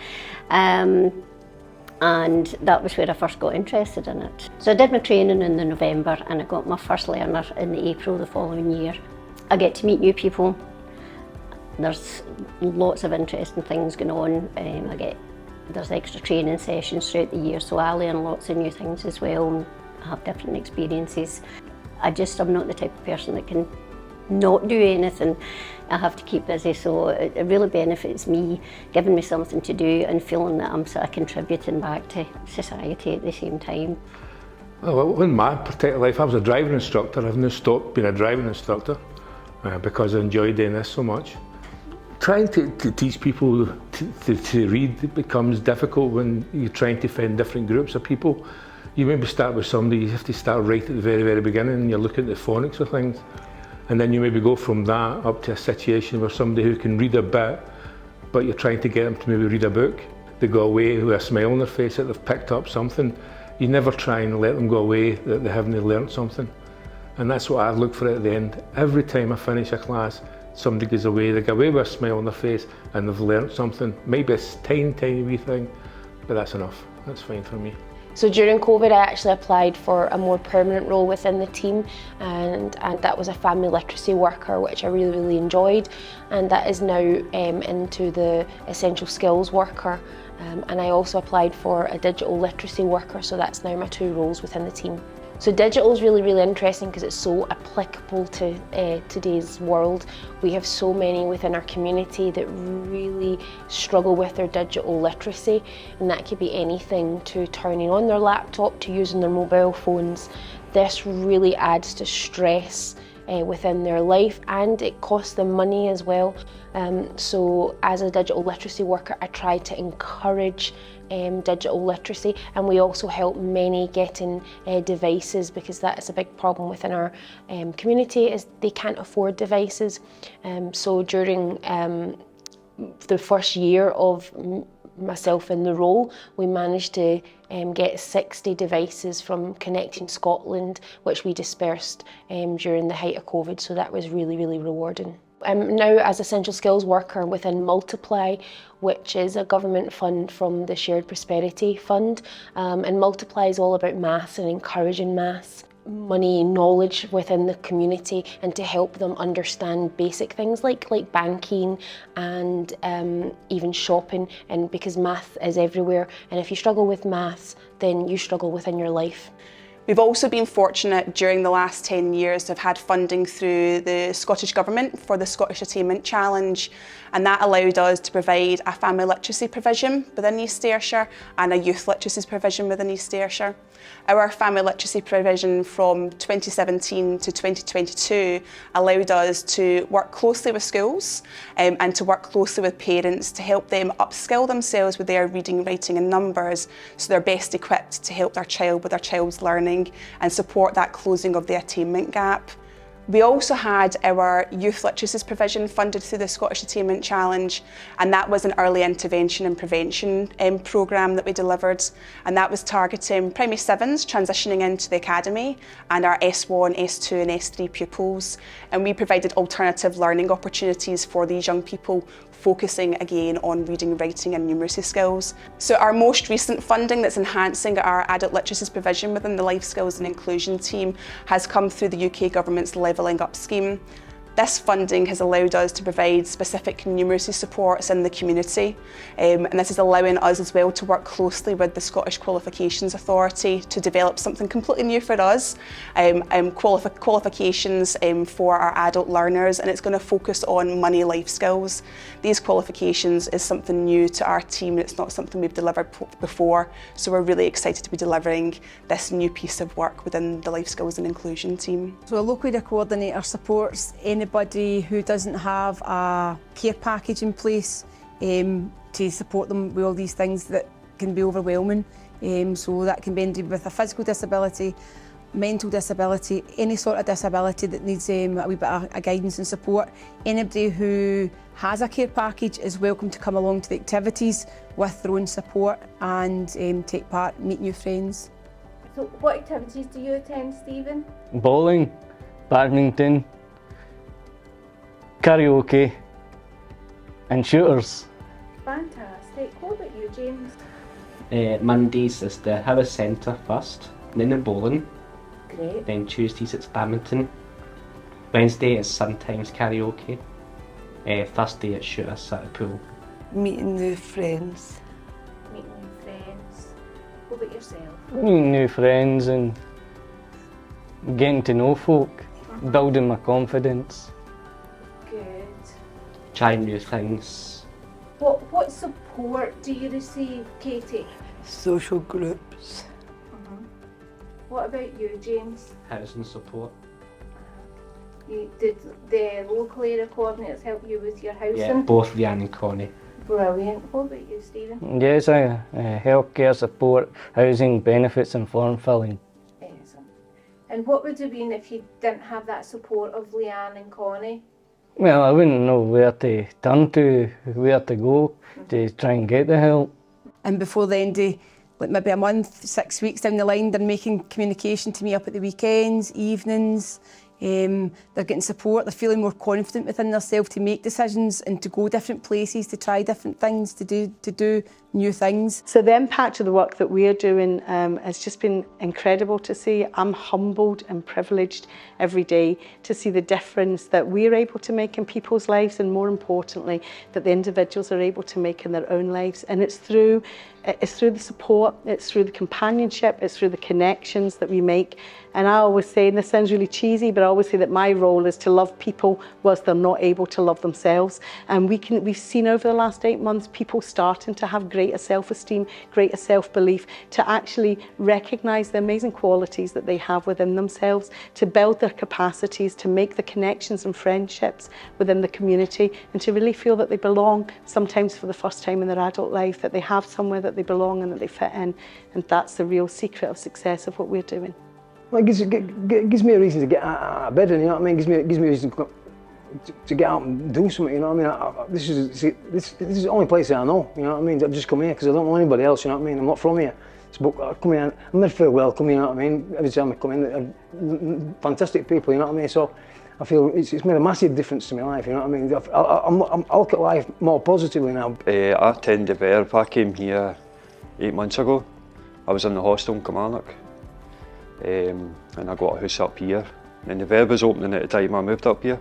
And that was where I first got interested in it. So I did my training in the November, and I got my first learner in the April the following year. I get to meet new people. There's lots of interesting things going on. There's extra training sessions throughout the year, so I learn lots of new things as well and have different experiences. I'm not the type of person that can not do anything. I have to keep busy, so it really benefits me, giving me something to do and feeling that I'm sort of contributing back to society at the same time. Well, in my particular life, I was a driving instructor. I've now stopped being a driving instructor because I enjoy doing this so much. Trying to teach people to read becomes difficult when you're trying to find different groups of people. You maybe start with somebody, you have to start right at the very, very beginning, and you're looking at the phonics of things. And then you maybe go from that up to a situation where somebody who can read a bit, but you're trying to get them to maybe read a book. They go away with a smile on their face that they've picked up something. You never try and let them go away that they haven't learnt something. And that's what I look for at the end. Every time I finish a class, somebody goes away, they go away with a smile on their face and they've learnt something. Maybe a tiny, tiny wee thing, but that's enough. That's fine for me. So during COVID, I actually applied for a more permanent role within the team, and that was a family literacy worker, which I really, really enjoyed. And that is now into the essential skills worker. And I also applied for a digital literacy worker, so that's now my 2 roles within the team. So digital is really, really interesting because it's so applicable to today's world. We have so many within our community that really struggle with their digital literacy, and that could be anything to turning on their laptop to using their mobile phones. This really adds to stress within their life, and it costs them money as well. So as a digital literacy worker, I try to encourage digital literacy, and we also help many getting devices, because that is a big problem within our community, is they can't afford devices. So during the first year of myself in the role, we managed to get 60 devices from Connecting Scotland, which we dispersed during the height of COVID, so that was really, really rewarding. I'm now as Essential Skills worker within Multiply, which is a government fund from the Shared Prosperity Fund, and Multiply is all about maths and encouraging maths, money knowledge within the community, and to help them understand basic things like banking and even shopping, and because math is everywhere, and if you struggle with maths then you struggle within your life. We've also been fortunate during the last 10 years to have had funding through the Scottish Government for the Scottish Attainment Challenge, and that allowed us to provide a family literacy provision within East Ayrshire and a youth literacy provision within East Ayrshire. Our family literacy provision from 2017 to 2022 allowed us to work closely with schools and to work closely with parents to help them upskill themselves with their reading, writing and numbers, so they're best equipped to help their child with their child's learning and support that closing of the attainment gap. We also had our youth literacy provision funded through the Scottish Attainment Challenge, and that was an early intervention and prevention programme that we delivered, and that was targeting primary 7s transitioning into the academy and our S1, S2 and S3 pupils, and we provided alternative learning opportunities for these young people, focusing again on reading, writing and numeracy skills. So our most recent funding that's enhancing our adult literacy provision within the Life Skills and Inclusion team has come through the UK Government's Levelling Up scheme. This funding has allowed us to provide specific numeracy supports in the community, and this is allowing us as well to work closely with the Scottish Qualifications Authority to develop something completely new for us, qualifications for our adult learners, and it's going to focus on money life skills. These qualifications is something new to our team, it's not something we've delivered before, so we're really excited to be delivering this new piece of work within the Life Skills and Inclusion team. So a local leader coordinator supports anybody who doesn't have a care package in place to support them with all these things that can be overwhelming. So that can be ended with a physical disability, mental disability, any sort of disability that needs a wee bit of guidance and support. Anybody who has a care package is welcome to come along to the activities with their own support and take part, meet new friends. So what activities do you attend, Stephen? Bowling, badminton, karaoke and shooters. Fantastic. What about you, James? Mondays is the House Centre first, then the bowling. Great. Then Tuesdays it's badminton. Wednesday is sometimes karaoke. Thursday it's shooters at the pool. Meeting new friends. Meeting new friends. What about yourself? Meeting new friends and getting to know folk, building my confidence. Good. Trying new things. What support do you receive, Katie? Social groups. What about you, James? Housing support. Did the local area coordinators help you with your housing? Yeah, both Leanne and Connie. Brilliant. What about you, Stephen? Yes, healthcare support, housing benefits and form filling. Excellent. And what would it have been if you didn't have that support of Leanne and Connie? Well, I wouldn't know where to turn to, where to go to try and get the help. And before the end of like maybe a month, 6 weeks down the line, they're making communication to me up at the weekends, evenings. They're getting support, they're feeling more confident within themselves to make decisions and to go different places, to try different things, to do new things. So the impact of the work that we're doing has just been incredible to see. I'm humbled and privileged every day to see the difference that we're able to make in people's lives, and more importantly, that the individuals are able to make in their own lives. And it's through It's through the support, it's through the companionship, it's through the connections that we make. And I always say, and this sounds really cheesy, but I always say that my role is to love people whilst they're not able to love themselves. And we've seen over the last 8 months people starting to have greater self-esteem, greater self-belief, to actually recognise the amazing qualities that they have within themselves, to build their capacities, to make the connections and friendships within the community, and to really feel that they belong, sometimes for the first time in their adult life, that they have somewhere that they belong and that they fit in. And that's the real secret of success of what we're doing. Well, it gives me a reason to get out of bed, and you know what I mean. It gives me a reason to get out and do something. You know what I mean. This is the only place that I know. You know what I mean. I've just come here because I don't know anybody else. You know what I mean. I'm not from here. So, I come here. I'm made feel welcome. You know what I mean. Every time I come in, fantastic people. You know what I mean. So I feel it's made a massive difference to my life. You know what I mean. I look at life more positively now. I attend the Verb. I came here 8 months ago. I was in the hostel in Kilmarnock. And I got a house up here. And the Verb was opening at the time I moved up here.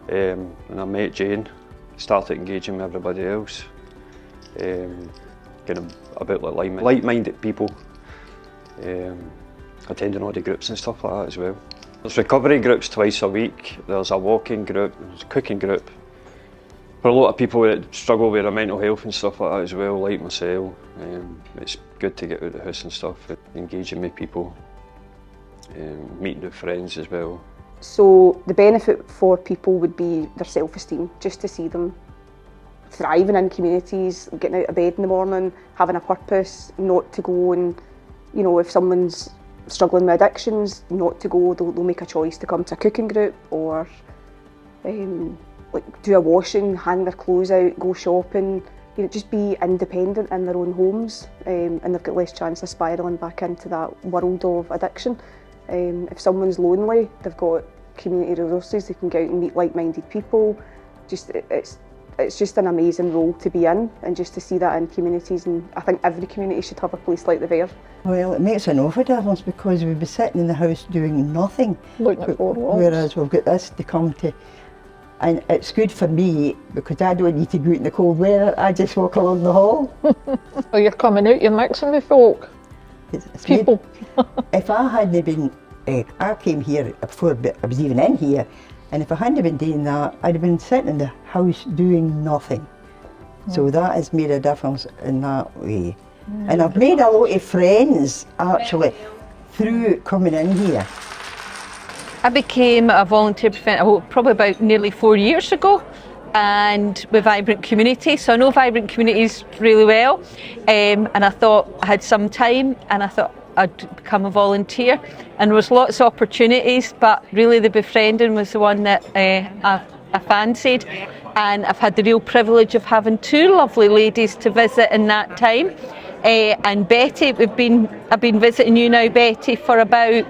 And I met Jane, started engaging with everybody else. Kind of about like-minded people. Attending all the groups and stuff like that as well. There's recovery groups twice a week. There's a walking group, there's a cooking group. For a lot of people that struggle with their mental health and stuff like that as well, like myself, it's good to get out of the house and stuff, engaging with people. Meeting with friends as well. So the benefit for people would be their self-esteem, just to see them thriving in communities, getting out of bed in the morning, having a purpose, not to go and, you know, if someone's struggling with addictions, not to go, they'll make a choice to come to a cooking group or like do a washing, hang their clothes out, go shopping, you know, just be independent in their own homes, and they've got less chance of spiralling back into that world of addiction. If someone's lonely, they've got community resources, they can go out and meet like-minded people. It's just an amazing role to be in, and just to see that in communities, and I think every community should have a place like the Verb. Well, it makes an awful difference because we'd be sitting in the house doing nothing, whereas we've got this to come to. And it's good for me because I don't need to go out in the cold weather, I just walk along the hall. Well, you're coming out, you're mixing with folk. It's people. If I hadn't been, I came here before I was even in here, and if I hadn't been doing that, I'd have been sitting in the house doing nothing. So that has made a difference in that way. And I've made a lot of friends actually through coming in here. I became a volunteer preventer probably about nearly 4 years ago, and with Vibrant Community, so I know Vibrant Communities really well, and I thought I had some time and I thought I'd become a volunteer, and there was lots of opportunities, but really the befriending was the one that I fancied, and I've had the real privilege of having two lovely ladies to visit in that time, and Betty, I've been visiting you now, Betty, for about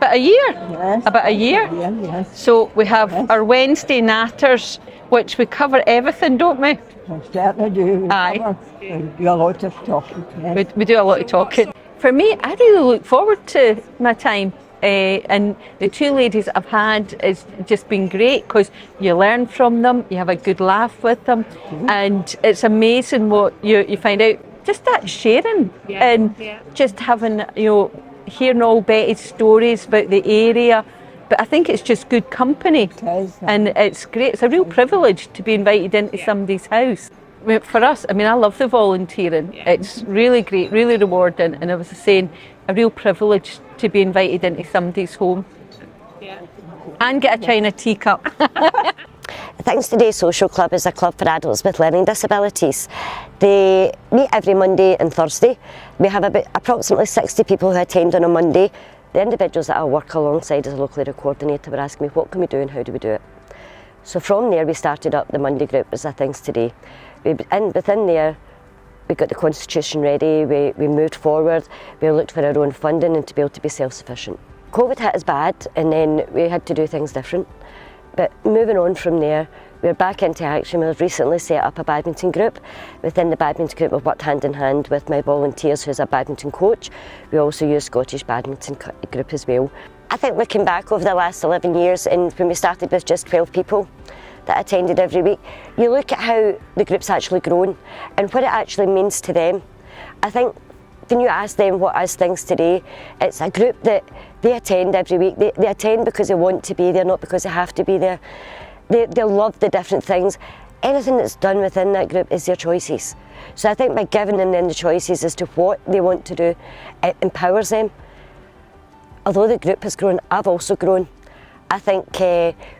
a year. Yes. About a year. Yeah, yes. So we have our Wednesday natters, which we cover everything, don't we? We certainly do. Aye. We do a lot of talking. Yes. We do a lot of talking. For me, I really look forward to my time. And the two ladies I've had has just been great because you learn from them, you have a good laugh with them, and it's amazing what you find out. Just that sharing and just having, hearing all Betty's stories about the area. But I think it's just good company, and it's great. It's a real privilege to be invited into somebody's house. For us, I love the volunteering. It's really great, really rewarding, and I was saying, a real privilege to be invited into somebody's home and get a China teacup. Things Today Social Club is a club for adults with learning disabilities. They meet every Monday and Thursday. We have approximately 60 people who attend on a Monday. The individuals that I work alongside as a local area coordinator were asking me, what can we do and how do we do it? So from there we started up the Monday group as a Things Today. Within there we got the constitution ready, we moved forward, we looked for our own funding and to be able to be self-sufficient. COVID hit us bad and then we had to do things different. But moving on from there, we're back into action. We've recently set up a badminton group. Within the badminton group, we've worked hand in hand with my volunteers, who's a badminton coach. We also use Scottish Badminton Group as well. I think looking back over the last 11 years, and when we started with just 12 people that attended every week, you look at how the group's actually grown and what it actually means to them. I think when you ask them what is Things Today, it's a group that they attend every week. They attend because they want to be there, not because they have to be there. They love the different things. Anything that's done within that group is their choices. So I think by giving them then the choices as to what they want to do, it empowers them. Although the group has grown, I've also grown. I think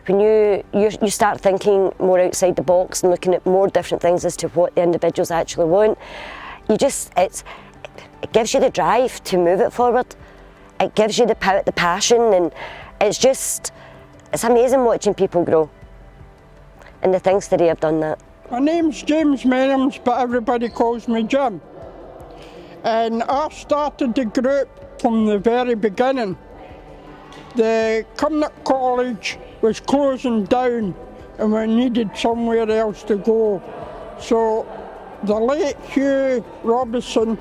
when you start thinking more outside the box and looking at more different things as to what the individuals actually want, it gives you the drive to move it forward. It gives you the passion, and it's amazing watching people grow. And the Things Today have done that. My name's James Merriams, but everybody calls me Jim. And I started the group from the very beginning. The Cumnock College was closing down and we needed somewhere else to go. So the late Hugh Robinson,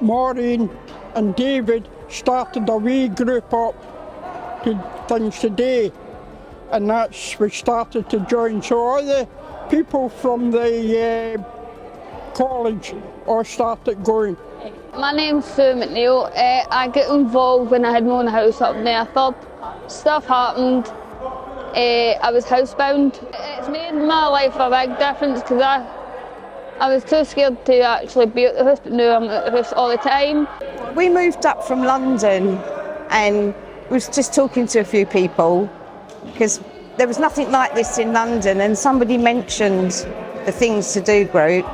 Maureen and David started a wee group up to Things Today, and we started to join. So all the people from the college all started going. My name's Sue McNeil. I got involved when I had my own house up there. Stuff happened. I was housebound. It's made my life a big difference because I was too scared to actually be at the house, but now I'm at the house all the time. We moved up from London and was just talking to a few people because there was nothing like this in London, and somebody mentioned the Things to Do group.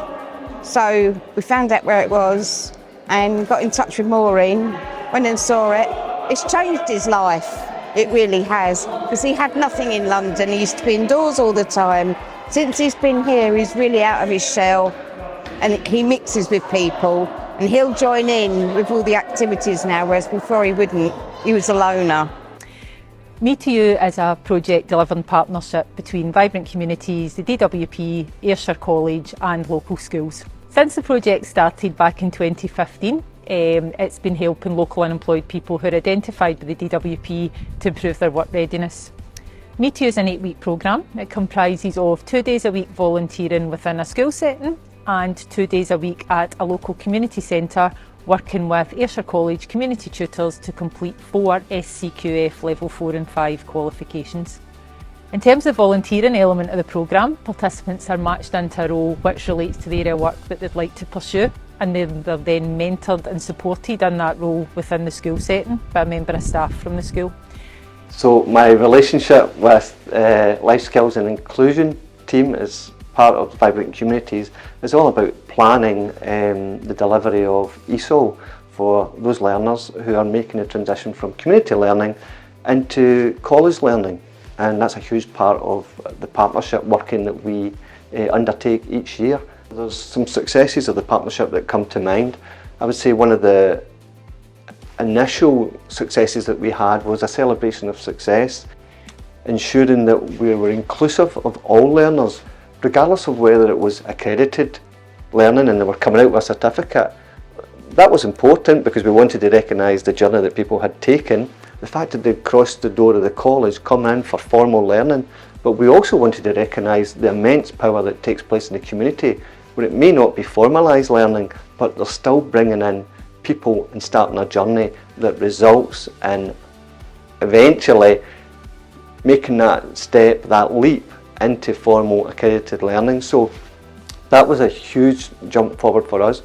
So we found out where it was and got in touch with Maureen, went and saw it. It's changed his life, it really has, because he had nothing in London. He used to be indoors all the time. Since he's been here, he's really out of his shell and he mixes with people and he'll join in with all the activities now, whereas before he wouldn't. He was a loner. Me to You is a project delivering partnership between Vibrant Communities, the DWP, Ayrshire College and local schools. Since the project started back in 2015, it's been helping local unemployed people who are identified by the DWP to improve their work readiness. Me to You is an 8-week programme. It comprises of 2 days a week volunteering within a school setting and 2 days a week at a local community centre working with Ayrshire College community tutors to complete 4 SCQF Level 4 and 5 qualifications. In terms of the volunteering element of the programme, participants are matched into a role which relates to the area of work that they'd like to pursue, and they're then mentored and supported in that role within the school setting by a member of staff from the school. So my relationship with Life Skills and Inclusion team as part of Vibrant Communities is all about planning the delivery of ESOL for those learners who are making a transition from community learning into college learning. And that's a huge part of the partnership working that we undertake each year. There's some successes of the partnership that come to mind. I would say one of the initial successes that we had was a celebration of success, ensuring that we were inclusive of all learners, regardless of whether it was accredited learning and they were coming out with a certificate. That was important because we wanted to recognise the journey that people had taken, the fact that they'd crossed the door of the college, come in for formal learning, but we also wanted to recognise the immense power that takes place in the community, where it may not be formalised learning, but they're still bringing in people and starting a journey that results in eventually making that step, that leap into formal accredited learning. So that was a huge jump forward for us.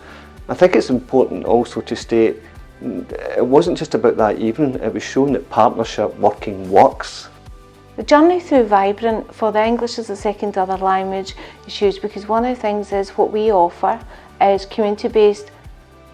I think it's important also to state it wasn't just about that evening, it was showing that partnership working works. The journey through Vibrant for the English as a second other language is huge because one of the things is what we offer is community-based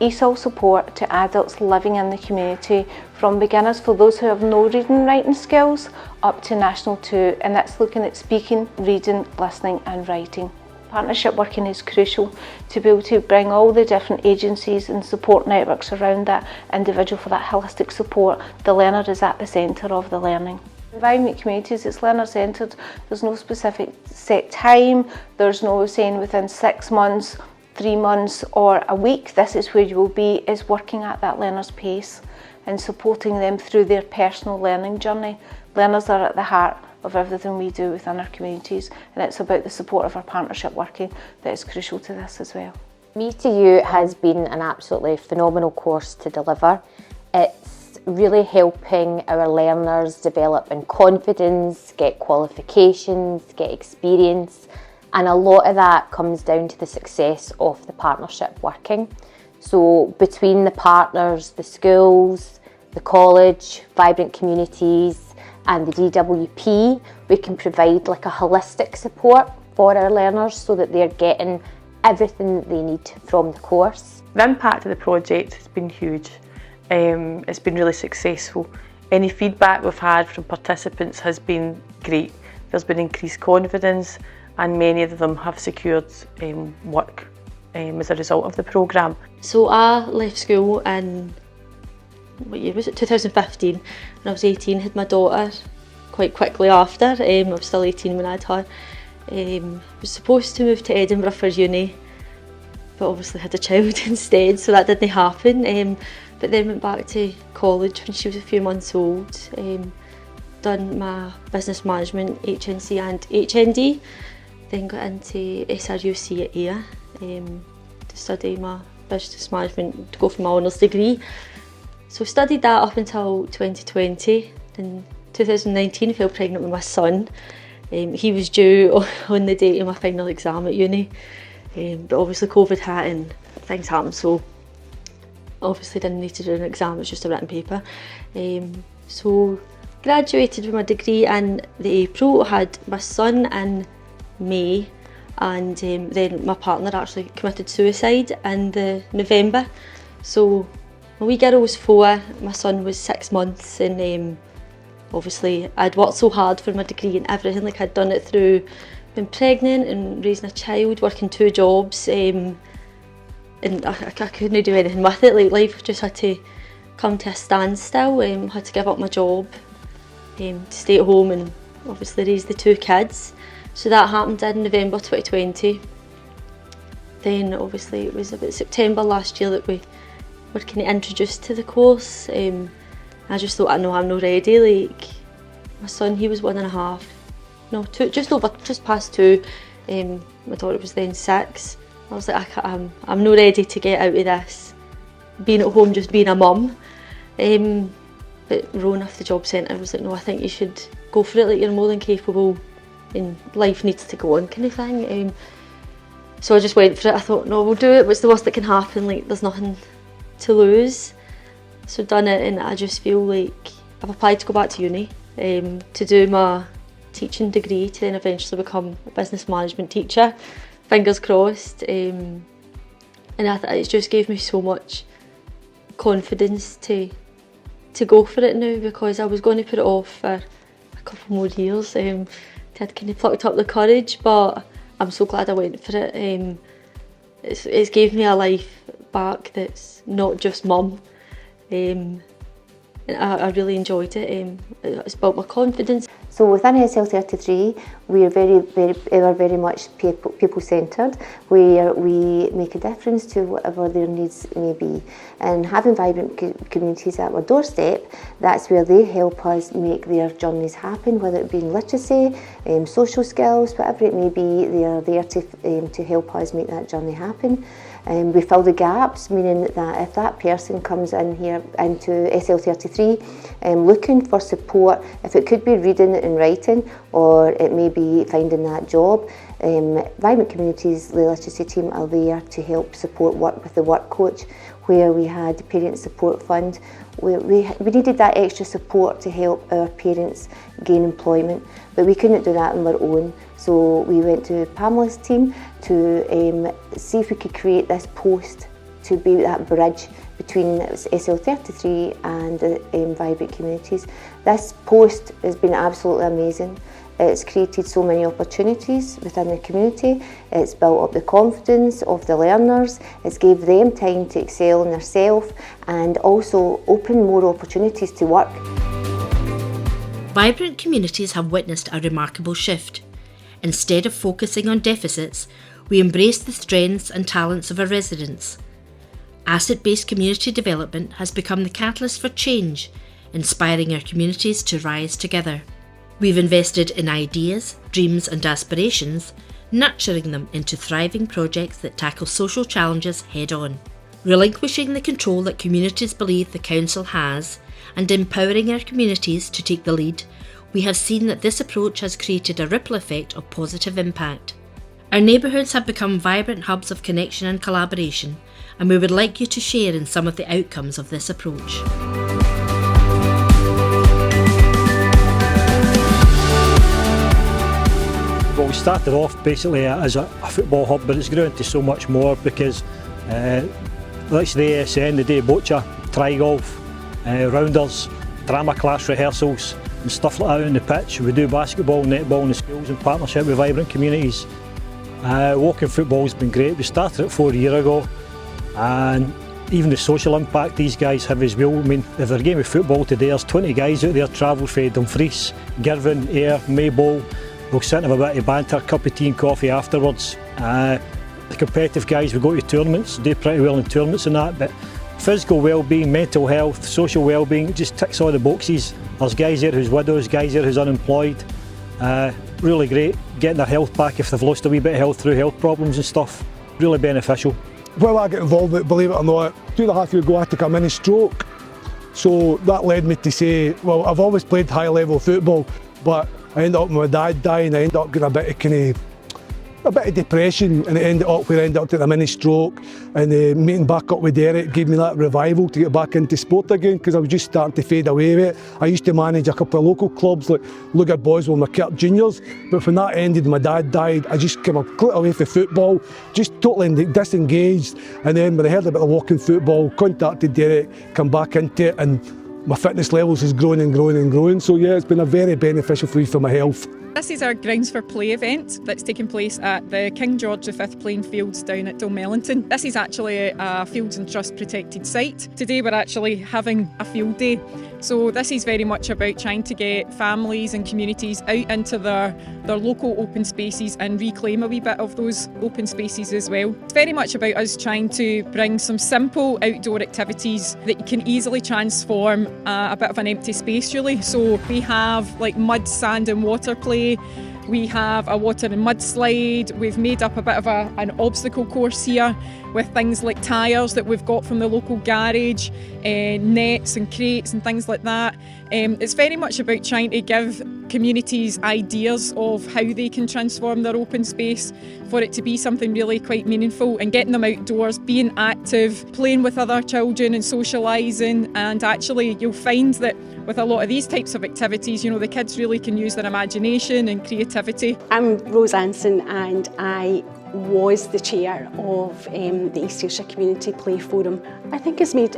ESOL support to adults living in the community, from beginners for those who have no reading and writing skills up to National 2, and that's looking at speaking, reading, listening and writing. Partnership working is crucial to be able to bring all the different agencies and support networks around that individual for that holistic support. The learner is at the centre of the learning. Environment Communities, it's learner centred. There's no specific set time, there's no saying within 6 months, 3 months or a week, this is where you will be. Is working at that learner's pace and supporting them through their personal learning journey. Learners are at the heart of everything we do within our communities, and it's about the support of our partnership working that is crucial to this as well. Me to You has been an absolutely phenomenal course to deliver. It's really helping our learners develop in confidence, get qualifications, get experience, and a lot of that comes down to the success of the partnership working. So between the partners, the schools, the college, Vibrant Communities and the DWP, we can provide like a holistic support for our learners so that they're getting everything that they need from the course. The impact of the project has been huge. It's been really successful. Any feedback we've had from participants has been great. There's been increased confidence and many of them have secured work as a result of the programme. So I left school in, what year was it, 2015. When I was 18, had my daughter quite quickly after. I was still 18 when I had her. Was supposed to move to Edinburgh for uni, but obviously had a child instead, so that didn't happen. But then went back to college when she was a few months old. Done my business management, HNC and HND. Then got into SRUC at Ayr to study my business management, to go for my honours degree. So studied that up until 2020. In 2019 I fell pregnant with my son. He was due on the date of my final exam at uni, but obviously COVID hit and things happened, so obviously didn't need to do an exam, it was just a written paper. So graduated with my degree in the April, had my son in May, and then my partner actually committed suicide in the November. So my wee girl was 4, my son was 6 months, and obviously I'd worked so hard for my degree and everything, like I'd done it through being pregnant and raising a child, working 2 jobs, and I couldn't do anything with it. Like life just had to come to a standstill. Had to give up my job to stay at home and obviously raise the 2 kids. So that happened in November 2020. Then obviously it was about September last year that we were kind of introduced to the course. I just thought, no, I'm not ready. Like my son, he was 1.5, no, 2, just past 2. My daughter was then 6. I was like, I'm not ready to get out of this, being at home, just being a mum. But Rona off the job centre was like, no, I think you should go for it. Like you're more than capable, and life needs to go on, kind of thing. So I just went for it. I thought, no, we'll do it. What's the worst that can happen? Like there's nothing to lose. So done it, and I just feel like I've applied to go back to uni to do my teaching degree to then eventually become a business management teacher. Fingers crossed. And it just gave me so much confidence to go for it now, because I was going to put it off for a couple more years. I'd kind of plucked up the courage, but I'm so glad I went for it. It's gave me a life back that's not just mum. And I really enjoyed it. It's built my confidence. So within SL33, we're very much people-centred, where we make a difference to whatever their needs may be. And having vibrant communities at our doorstep, that's where they help us make their journeys happen, whether it be in literacy, social skills, whatever it may be, they are there to help us make that journey happen. We fill the gaps, meaning that if that person comes in here into SL33 looking for support, if it could be reading and writing, or it may be finding that job, Vibrant Communities, the literacy team, are there to help support work with the work coach, where we had the Parent Support Fund. We needed that extra support to help our parents gain employment, but we couldn't do that on our own. So we went to Pamela's team to see if we could create this post to be that bridge between SL33 and Vibrant Communities. This post has been absolutely amazing. It's created so many opportunities within the community. It's built up the confidence of the learners. It's gave them time to excel in themselves and also open more opportunities to work. Vibrant Communities have witnessed a remarkable shift. Instead of focusing on deficits, we embrace the strengths and talents of our residents. Asset-based community development has become the catalyst for change, inspiring our communities to rise together. We've invested in ideas, dreams and aspirations nurturing them into thriving projects that tackle social challenges head-on. Relinquishing the control that communities believe the council has and empowering our communities to take the lead, we have seen that this approach has created a ripple effect of positive impact. Our neighbourhoods have become vibrant hubs of connection and collaboration, and we would like you to share in some of the outcomes of this approach. Well, we started off basically as a football hub, but it's grown into so much more because like the ASN, the day boccia, tri-golf, rounders, drama class rehearsals and stuff like that on the pitch. We do basketball, netball in the schools in partnership with Vibrant Communities. Walking football has been great. We started it 4 years ago, and even the social impact these guys have as well. I mean, if they're game of football today, there's 20 guys out there travel from Dumfries, Girvan, Ayr, Maybole. We'll sit and have a bit of banter, cup of tea and coffee afterwards. The competitive guys, we go to tournaments, do pretty well in tournaments and that, but physical well-being, mental health, social well-being, it just ticks all the boxes. There's guys there who's widows, guys there who's unemployed. Really great, getting their health back if they've lost a wee bit of health through health problems and stuff. Really beneficial. Well, I get involved with it, believe it or not, 2.5 years ago I took a mini stroke. So that led me to say, well, I've always played high level football, but I ended up with my dad dying, I ended up getting a bit of depression, and it ended up where I ended up taking a mini stroke, and meeting back up with Derek gave me that revival to get back into sport again, because I was just starting to fade away with it. I used to manage a couple of local clubs like Lugar Boys with my Kirk Juniors, but when that ended, my dad died, I just came away from football, just totally disengaged, and then when I heard about the walking football, contacted Derek, come back into it, and my fitness levels has grown and grown and grown, so yeah, it's been a very beneficial for my health. This is our Grounds for Play event that's taking place at the King George V playing fields down at Dalmellington. This is actually a Fields and Trust protected site. Today we're actually having a field day. So this is very much about trying to get families and communities out into their local open spaces and reclaim a wee bit of those open spaces as well. It's very much about us trying to bring some simple outdoor activities that you can easily transform a bit of an empty space really. So we have like mud, sand and water play. We have a water and mud slide. We've made up a bit of an obstacle course here with things like tyres that we've got from the local garage, nets and crates and things like that. It's very much about trying to give communities ideas of how they can transform their open space for it to be something really quite meaningful, and getting them outdoors, being active, playing with other children and socialising. And actually you'll find that with a lot of these types of activities, you know, the kids really can use their imagination and creativity. I'm Rose Anson, and I was the chair of the East Ayrshire Community Play Forum. I think it's made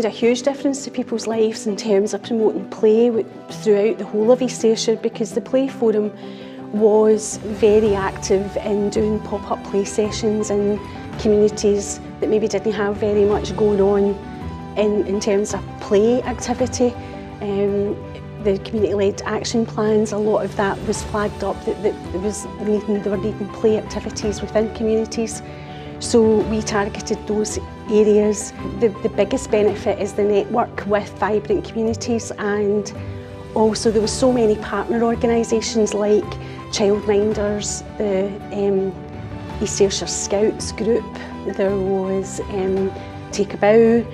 a huge difference to people's lives in terms of promoting play throughout the whole of East Ayrshire, because the Play Forum was very active in doing pop-up play sessions in communities that maybe didn't have very much going on in terms of play activity. The community-led action plans, a lot of that was flagged up that they were needing play activities within communities. So we targeted those areas. The biggest benefit is the network with Vibrant Communities, and also there were so many partner organisations like Childminders, the East Ayrshire Scouts group, there was Take a Bow.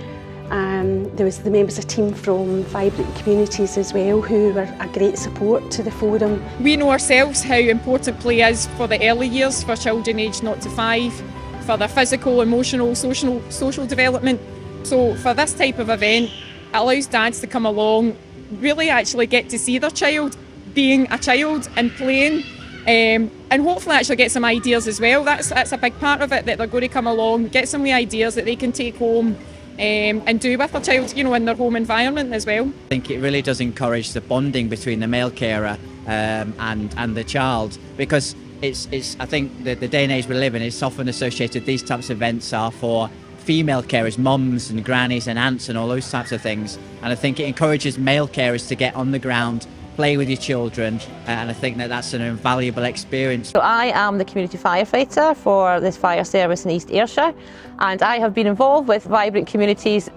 There was the members of team from Vibrant Communities as well, who were a great support to the forum. We know ourselves how important play is for the early years for children aged 0 to 5, for their physical, emotional, social development. So for this type of event, it allows dads to come along, really actually get to see their child being a child and playing, and hopefully actually get some ideas as well. That's a big part of it, that they're going to come along, get some ideas that they can take home and do with their child, you know, in their home environment as well. I think it really does encourage the bonding between the male carer and the child, because it's I think the day and age we live in, it's often associated, these types of events are for female carers, mums and grannies and aunts and all those types of things, and I think it encourages male carers to get on the ground, play with your children, and I think that's an invaluable experience. So I am the community firefighter for this fire service in East Ayrshire, and I have been involved with Vibrant Communities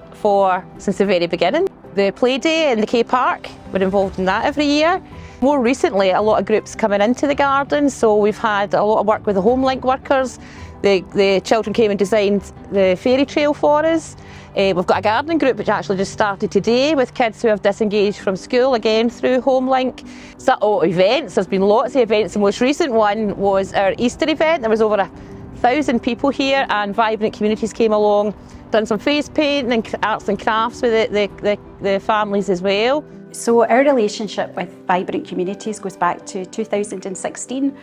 since the very beginning. The play day in the K Park, we're involved in that every year. More recently, a lot of groups coming into the garden, so we've had a lot of work with the HomeLink workers. The children came and designed the fairy trail for us. We've got a gardening group which actually just started today with kids who have disengaged from school, again through HomeLink. So, events, there's been lots of events. The most recent one was our Easter event. There was over 1,000 people here, and Vibrant Communities came along, done some face painting and arts and crafts with the families as well. So our relationship with Vibrant Communities goes back to 2016.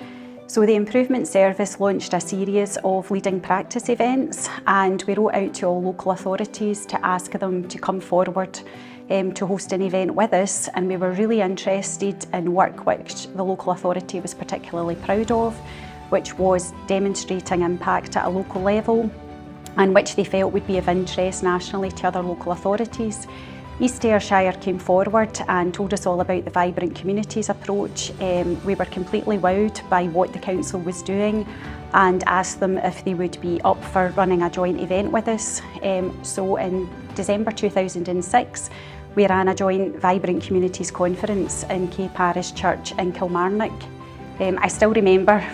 So the Improvement Service launched a series of leading practice events, and we wrote out to all local authorities to ask them to come forward to host an event with us, and we were really interested in work which the local authority was particularly proud of, which was demonstrating impact at a local level and which they felt would be of interest nationally to other local authorities. East Ayrshire came forward and told us all about the Vibrant Communities approach. We were completely wowed by what the council was doing and asked them if they would be up for running a joint event with us. So in December 2006, we ran a joint Vibrant Communities conference in Kay Parish Church in Kilmarnock. I still remember,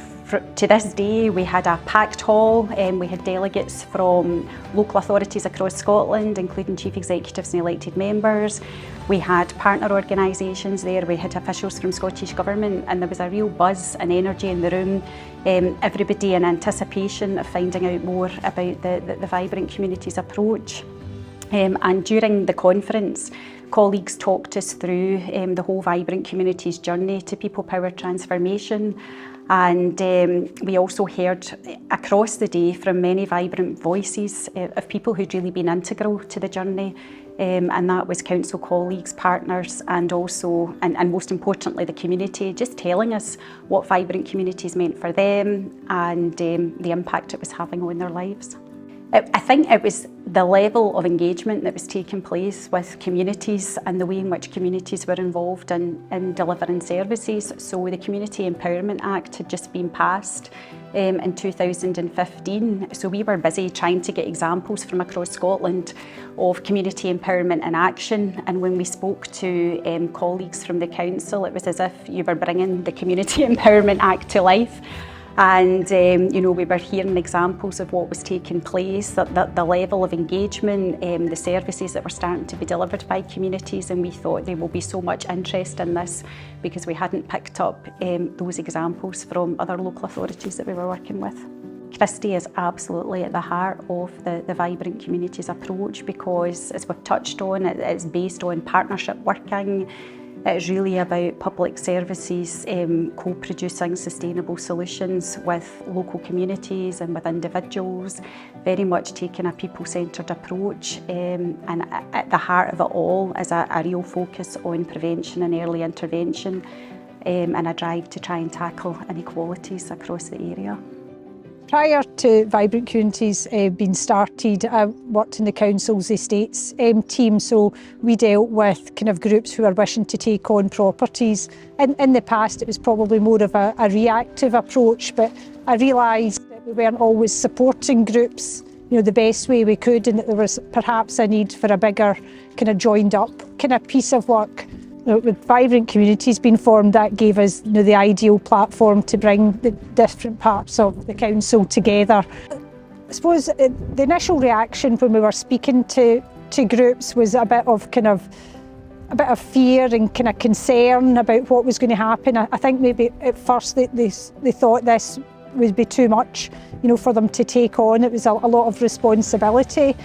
to this day, we had a packed hall. We had delegates from local authorities across Scotland, including chief executives and elected members. We had partner organisations there. We had officials from Scottish Government, and there was a real buzz and energy in the room. Everybody in anticipation of finding out more about the Vibrant Communities approach. And during the conference, colleagues talked us through the whole Vibrant Communities journey to people-powered transformation. And we also heard across the day from many vibrant voices of people who'd really been integral to the journey, and that was council colleagues, partners, and also, and most importantly, the community, just telling us what Vibrant Communities meant for them and the impact it was having on their lives. I think it was the level of engagement that was taking place with communities and the way in which communities were involved in delivering services. So the Community Empowerment Act had just been passed in 2015. So we were busy trying to get examples from across Scotland of community empowerment in action. And when we spoke to colleagues from the council, it was as if you were bringing the Community Empowerment Act to life. And we were hearing examples of what was taking place, the level of engagement, the services that were starting to be delivered by communities, and we thought there will be so much interest in this because we hadn't picked up those examples from other local authorities that we were working with. Christy is absolutely at the heart of the Vibrant Communities approach because, as we've touched on, it's based on partnership working. It's really about public services co-producing sustainable solutions with local communities and with individuals, very much taking a people-centred approach, and at the heart of it all is a real focus on prevention and early intervention, and a drive to try and tackle inequalities across the area. Prior to Vibrant Communities being started, I worked in the council's estates team, so we dealt with kind of groups who are wishing to take on properties. In the past, it was probably more of a reactive approach, but I realised that we weren't always supporting groups, the best way we could, and that there was perhaps a need for a bigger kind of joined up kind of piece of work. With Vibrant Communities being formed, that gave us the ideal platform to bring the different parts of the council together. I suppose the initial reaction when we were speaking to groups was a bit of fear and kind of concern about what was going to happen. I think maybe at first they thought this would be too much, for them to take on. It was a lot of responsibility.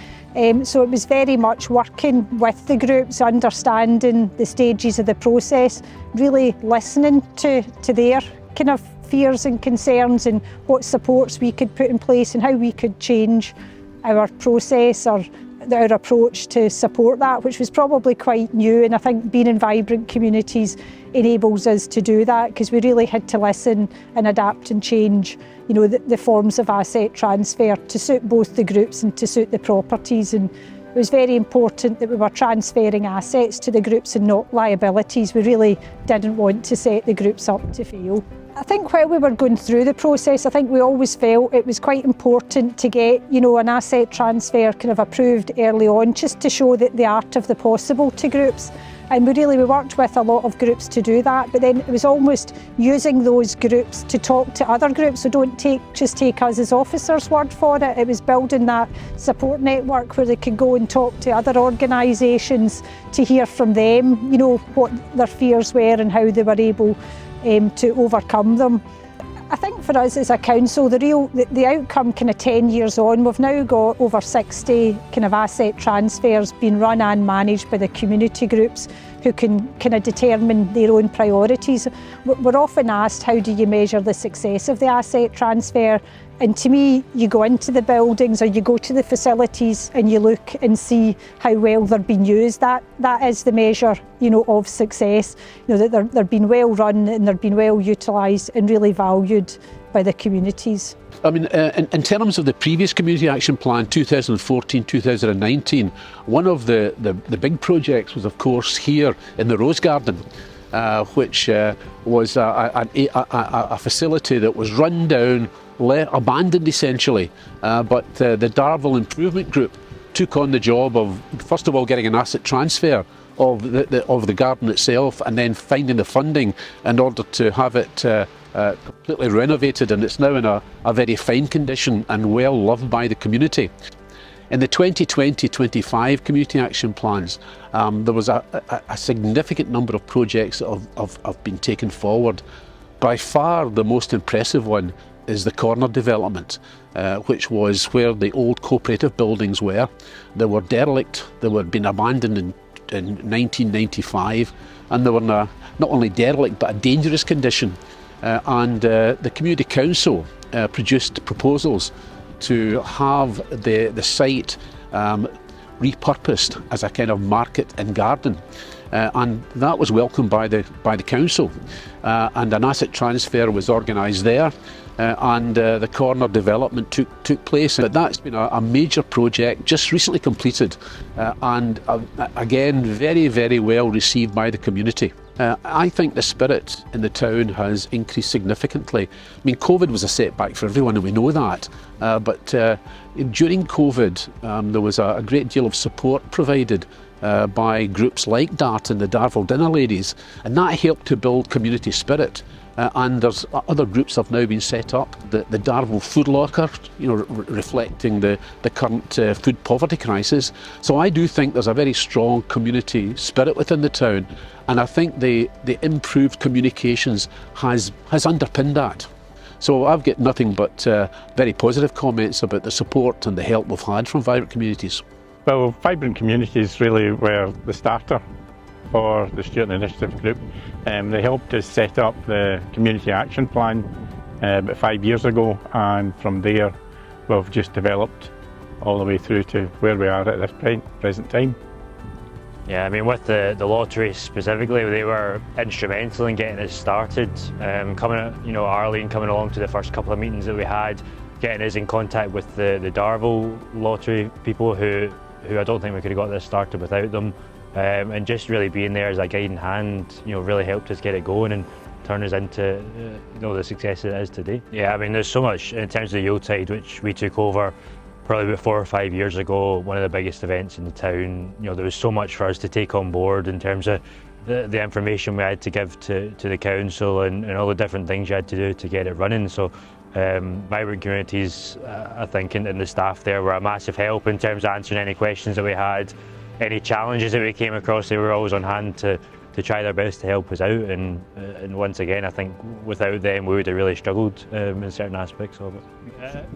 So it was very much working with the groups, understanding the stages of the process, really listening to their kind of fears and concerns and what supports we could put in place and how we could change our process or our approach to support that, which was probably quite new. And I think being in Vibrant Communities enables us to do that because we really had to listen and adapt and change the forms of asset transfer to suit both the groups and to suit the properties. And it was very important that we were transferring assets to the groups and not liabilities. We really didn't want to set the groups up to fail. I think while we were going through the process, I think we always felt it was quite important to get, an asset transfer kind of approved early on, just to show that the art of the possible to groups. And we worked with a lot of groups to do that, but then it was almost using those groups to talk to other groups. So don't just take us as officers' word for it. It was building that support network where they could go and talk to other organisations to hear from them, you know, what their fears were and how they were able to overcome them. I think for us as a council, the outcome kind of 10 years on, we've now got over 60 kind of asset transfers being run and managed by the community groups who can kind of determine their own priorities. We're often asked, how do you measure the success of the asset transfer? And to me, you go into the buildings or you go to the facilities and you look and see how well they're being used. That is the measure, you know, of success. You know, that they're being well run and they're being well utilised and really valued by the communities. I mean, in terms of the previous Community Action Plan, 2014-2019, one of the big projects was, of course, here in the Rose Garden, which was a facility that was run down, abandoned essentially, but the Darvel Improvement Group took on the job of, first of all, getting an asset transfer of the garden itself, and then finding the funding in order to have it completely renovated, and it's now in a very fine condition and well loved by the community. In the 2020-25 Community Action Plans, there was a significant number of projects that have been taken forward. By far the most impressive one is the corner development, which was where the old cooperative buildings were. They were derelict, they were been abandoned in 1995, and they were not only derelict but a dangerous condition. And the Community Council produced proposals to have the site repurposed as a kind of market and garden. And that was welcomed by the council, and an asset transfer was organised there, and the corner development took place. But that's been a major project, just recently completed, and again very, very well received by the community. I think the spirit in the town has increased significantly. I mean, COVID was a setback for everyone, and we know that. But during COVID, there was a great deal of support provided by groups like DART and the Darvel Dinner Ladies, and that helped to build community spirit. And there's other groups have now been set up. The Darvel Food Locker, you know, reflecting the current food poverty crisis. So I do think there's a very strong community spirit within the town, and I think the improved communications has underpinned that. So I've got nothing but very positive comments about the support and the help we've had from Vibrant Communities. Well, Vibrant Communities really were the starter for the Student Initiative Group. They helped us set up the Community Action Plan about 5 years ago, and from there we've just developed all the way through to where we are at this present time. Yeah, I mean, with the lottery specifically, they were instrumental in getting us started, Arlene coming along to the first couple of meetings that we had, getting us in contact with the Darvel lottery people who I don't think we could have got this started without them. And just really being there as a guiding hand, really helped us get it going and turn us into the success it is today. Yeah, I mean, there's so much in terms of the Yuletide, which we took over probably about 4 or 5 years ago, one of the biggest events in the town. There was so much for us to take on board in terms of the information we had to give to the council and all the different things you had to do to get it running. So Vibrant Communities, I think, and the staff there were a massive help in terms of answering any questions that we had. Any challenges that we came across, they were always on hand to try their best to help us out, and once again, I think without them we would have really struggled in certain aspects of it.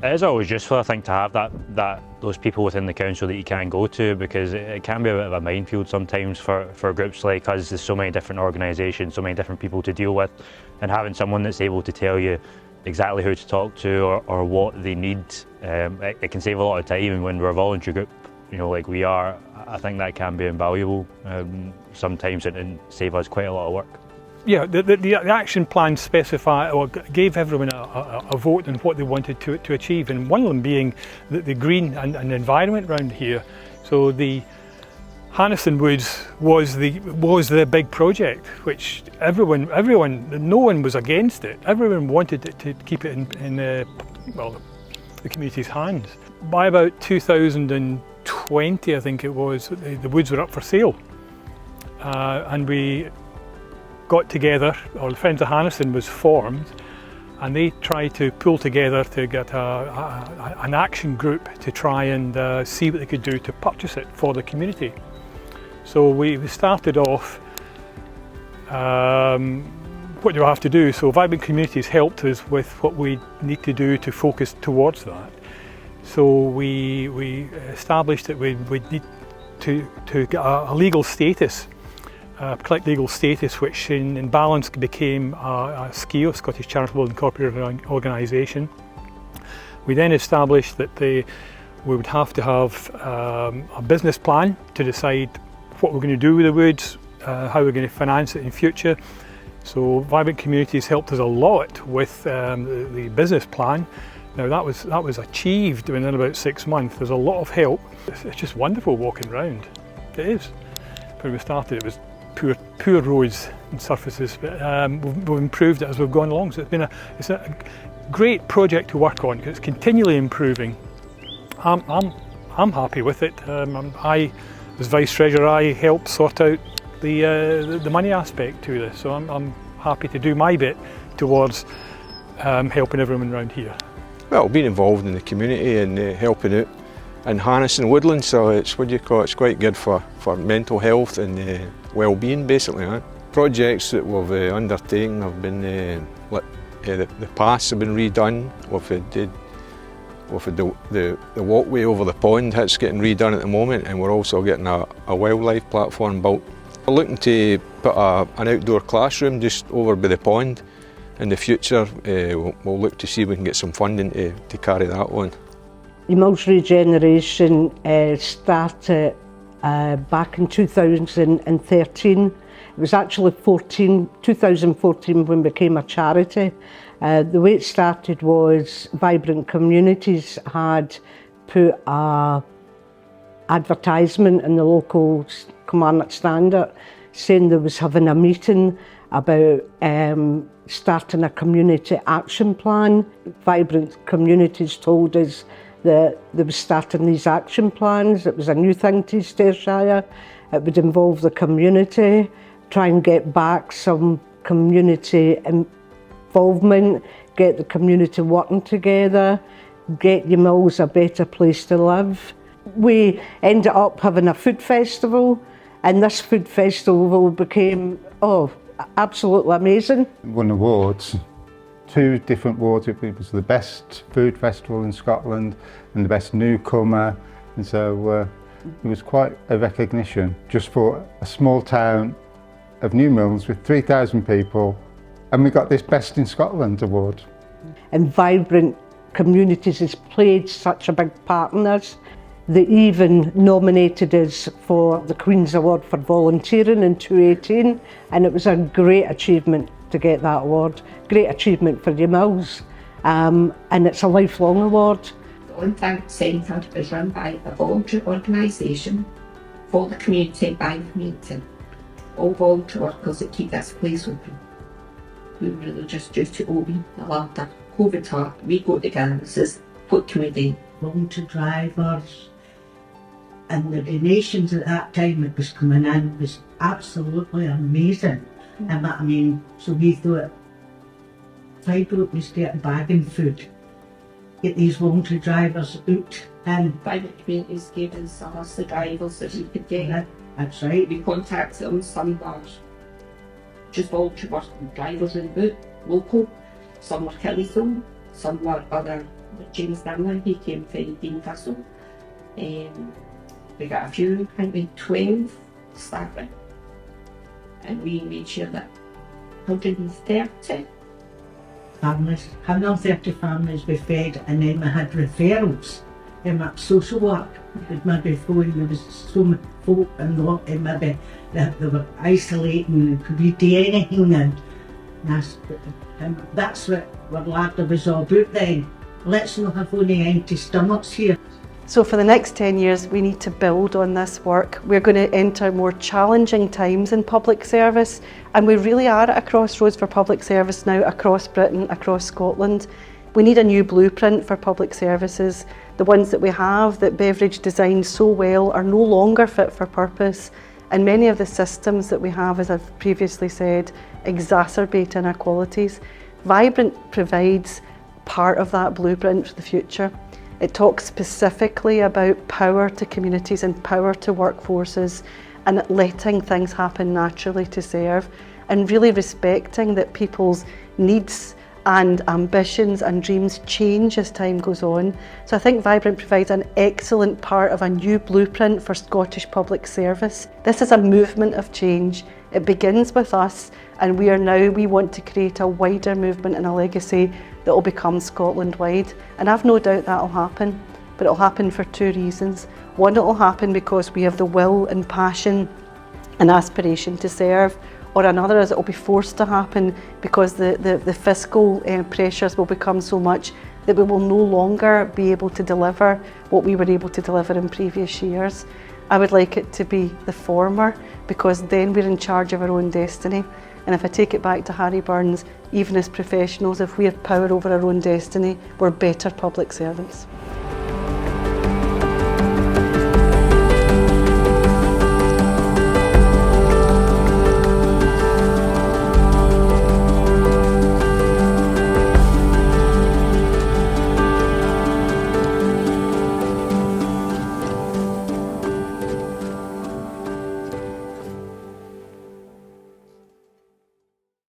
It is always useful, I think, to have those people within the council that you can go to, because it can be a bit of a minefield sometimes for groups like us. There's so many different organisations, so many different people to deal with, and having someone that's able to tell you exactly who to talk to or what they need, it can save a lot of time. And when we're a voluntary group, like we are, I think that can be invaluable sometimes and save us quite a lot of work. Yeah, the action plan gave everyone a vote on what they wanted to achieve, and one of them being the green and environment around here. So the Hannison Woods was the big project, which no one was against it. Everyone wanted it to keep it in the community's hands. By about 2020, I think it was, the woods were up for sale. and we got together, or the Friends of Hannison was formed, and they tried to pull together to get an action group to try and see what they could do to purchase it for the community. So we started off, what do I have to do? So Vibrant Communities helped us with what we need to do to focus towards that. So we established that we need to get a legal status, collect legal status, which in balance became a SCIO, Scottish Charitable Incorporated Organisation. We then established that we would have to have a business plan to decide what we're going to do with the woods, how we're going to finance it in future. So Vibrant Communities helped us a lot with the business plan. Now that was achieved within about 6 months. There's a lot of help. It's just wonderful walking around. It is. When we started, it was poor roads and surfaces, but we've improved it as we've gone along. So it's a great project to work on because it's continually improving. I'm happy with it. I, as Vice Treasurer, I helped sort out the money aspect to this, so I'm happy to do my bit towards helping everyone around here. Well, being involved in the community and helping out in Hannison Woodland, so it's it's quite good for mental health and well-being basically. Projects that we've undertaken have been, the paths have been redone. The walkway over the pond, that's getting redone at the moment, and we're also getting a wildlife platform built. We're looking to put an outdoor classroom just over by the pond. In the future, we'll look to see if we can get some funding to carry that on. The Mills Regeneration started back in 2013. It was actually 2014 when it became a charity. The way it started was Vibrant Communities had put an advertisement in the local Kilmarnock Standard saying they was having a meeting about starting a community action plan. Vibrant Communities told us that they were starting these action plans. It was a new thing to East Ayrshire. It would involve the community, try and get back some community involvement, get the community working together, get your mills a better place to live. We ended up having a food festival, and this food festival became, absolutely amazing. Won awards, 2 different awards. It was the best food festival in Scotland and the best newcomer, and so it was quite a recognition just for a small town of New Mills with 3,000 people, and we got this Best in Scotland award. And Vibrant Communities has played such a big part in this. They even nominated us for the Queen's Award for volunteering in 2018, and it was a great achievement to get that award. Great achievement for your mills, and it's a lifelong award. The On-Thank Centre is run by a voluntary organisation for the community by the community. All volunteer workers that keep this place open. We really just due to open the after COVID talk, we go together and says, what can we do? Volunteer drivers, and the donations at that time that was coming in was absolutely amazing. And I mean, so we thought, Vibrant was getting bagging food, get these volunteer drivers out. And Vibrant Communities gave us a list of drivers that we could get. That's right. We contacted them, some were just volunteer working drivers in the boot, local, some were Killythorne, some were other, James Dillon, he came from Dean Thistle. We got a few, I think we had 12 staffing, and we made sure that 130 families, 130 families we fed, and then we had referrals in social work. Because maybe there was so many folk and maybe they were isolating and could we do anything, and that's what we're glad there was all about then. Let's not have only empty stomachs here. So for the next 10 years we need to build on this work. We're going to enter more challenging times in public service, and we really are at a crossroads for public service now across Britain, across Scotland. We need a new blueprint for public services. The ones that we have that Beveridge designed so well are no longer fit for purpose, And many of the systems that we have, as I've previously said, exacerbate inequalities. Vibrant provides part of that blueprint for the future. It talks specifically about power to communities and power to workforces and letting things happen naturally to serve, and really respecting that people's needs and ambitions and dreams change as time goes on. So I think Vibrant provides an excellent part of a new blueprint for Scottish public service. This is a movement of change. It begins with us, and we want to create a wider movement and a legacy that will become Scotland-wide. And I've no doubt that'll happen, but it'll happen for two reasons. One, it'll happen because we have the will and passion and aspiration to serve, or another is it will be forced to happen because the fiscal pressures will become so much that we will no longer be able to deliver what we were able to deliver in previous years. I would like it to be the former, because then we're in charge of our own destiny. And if I take it back to Harry Burns, even as professionals, if we have power over our own destiny, we're better public servants.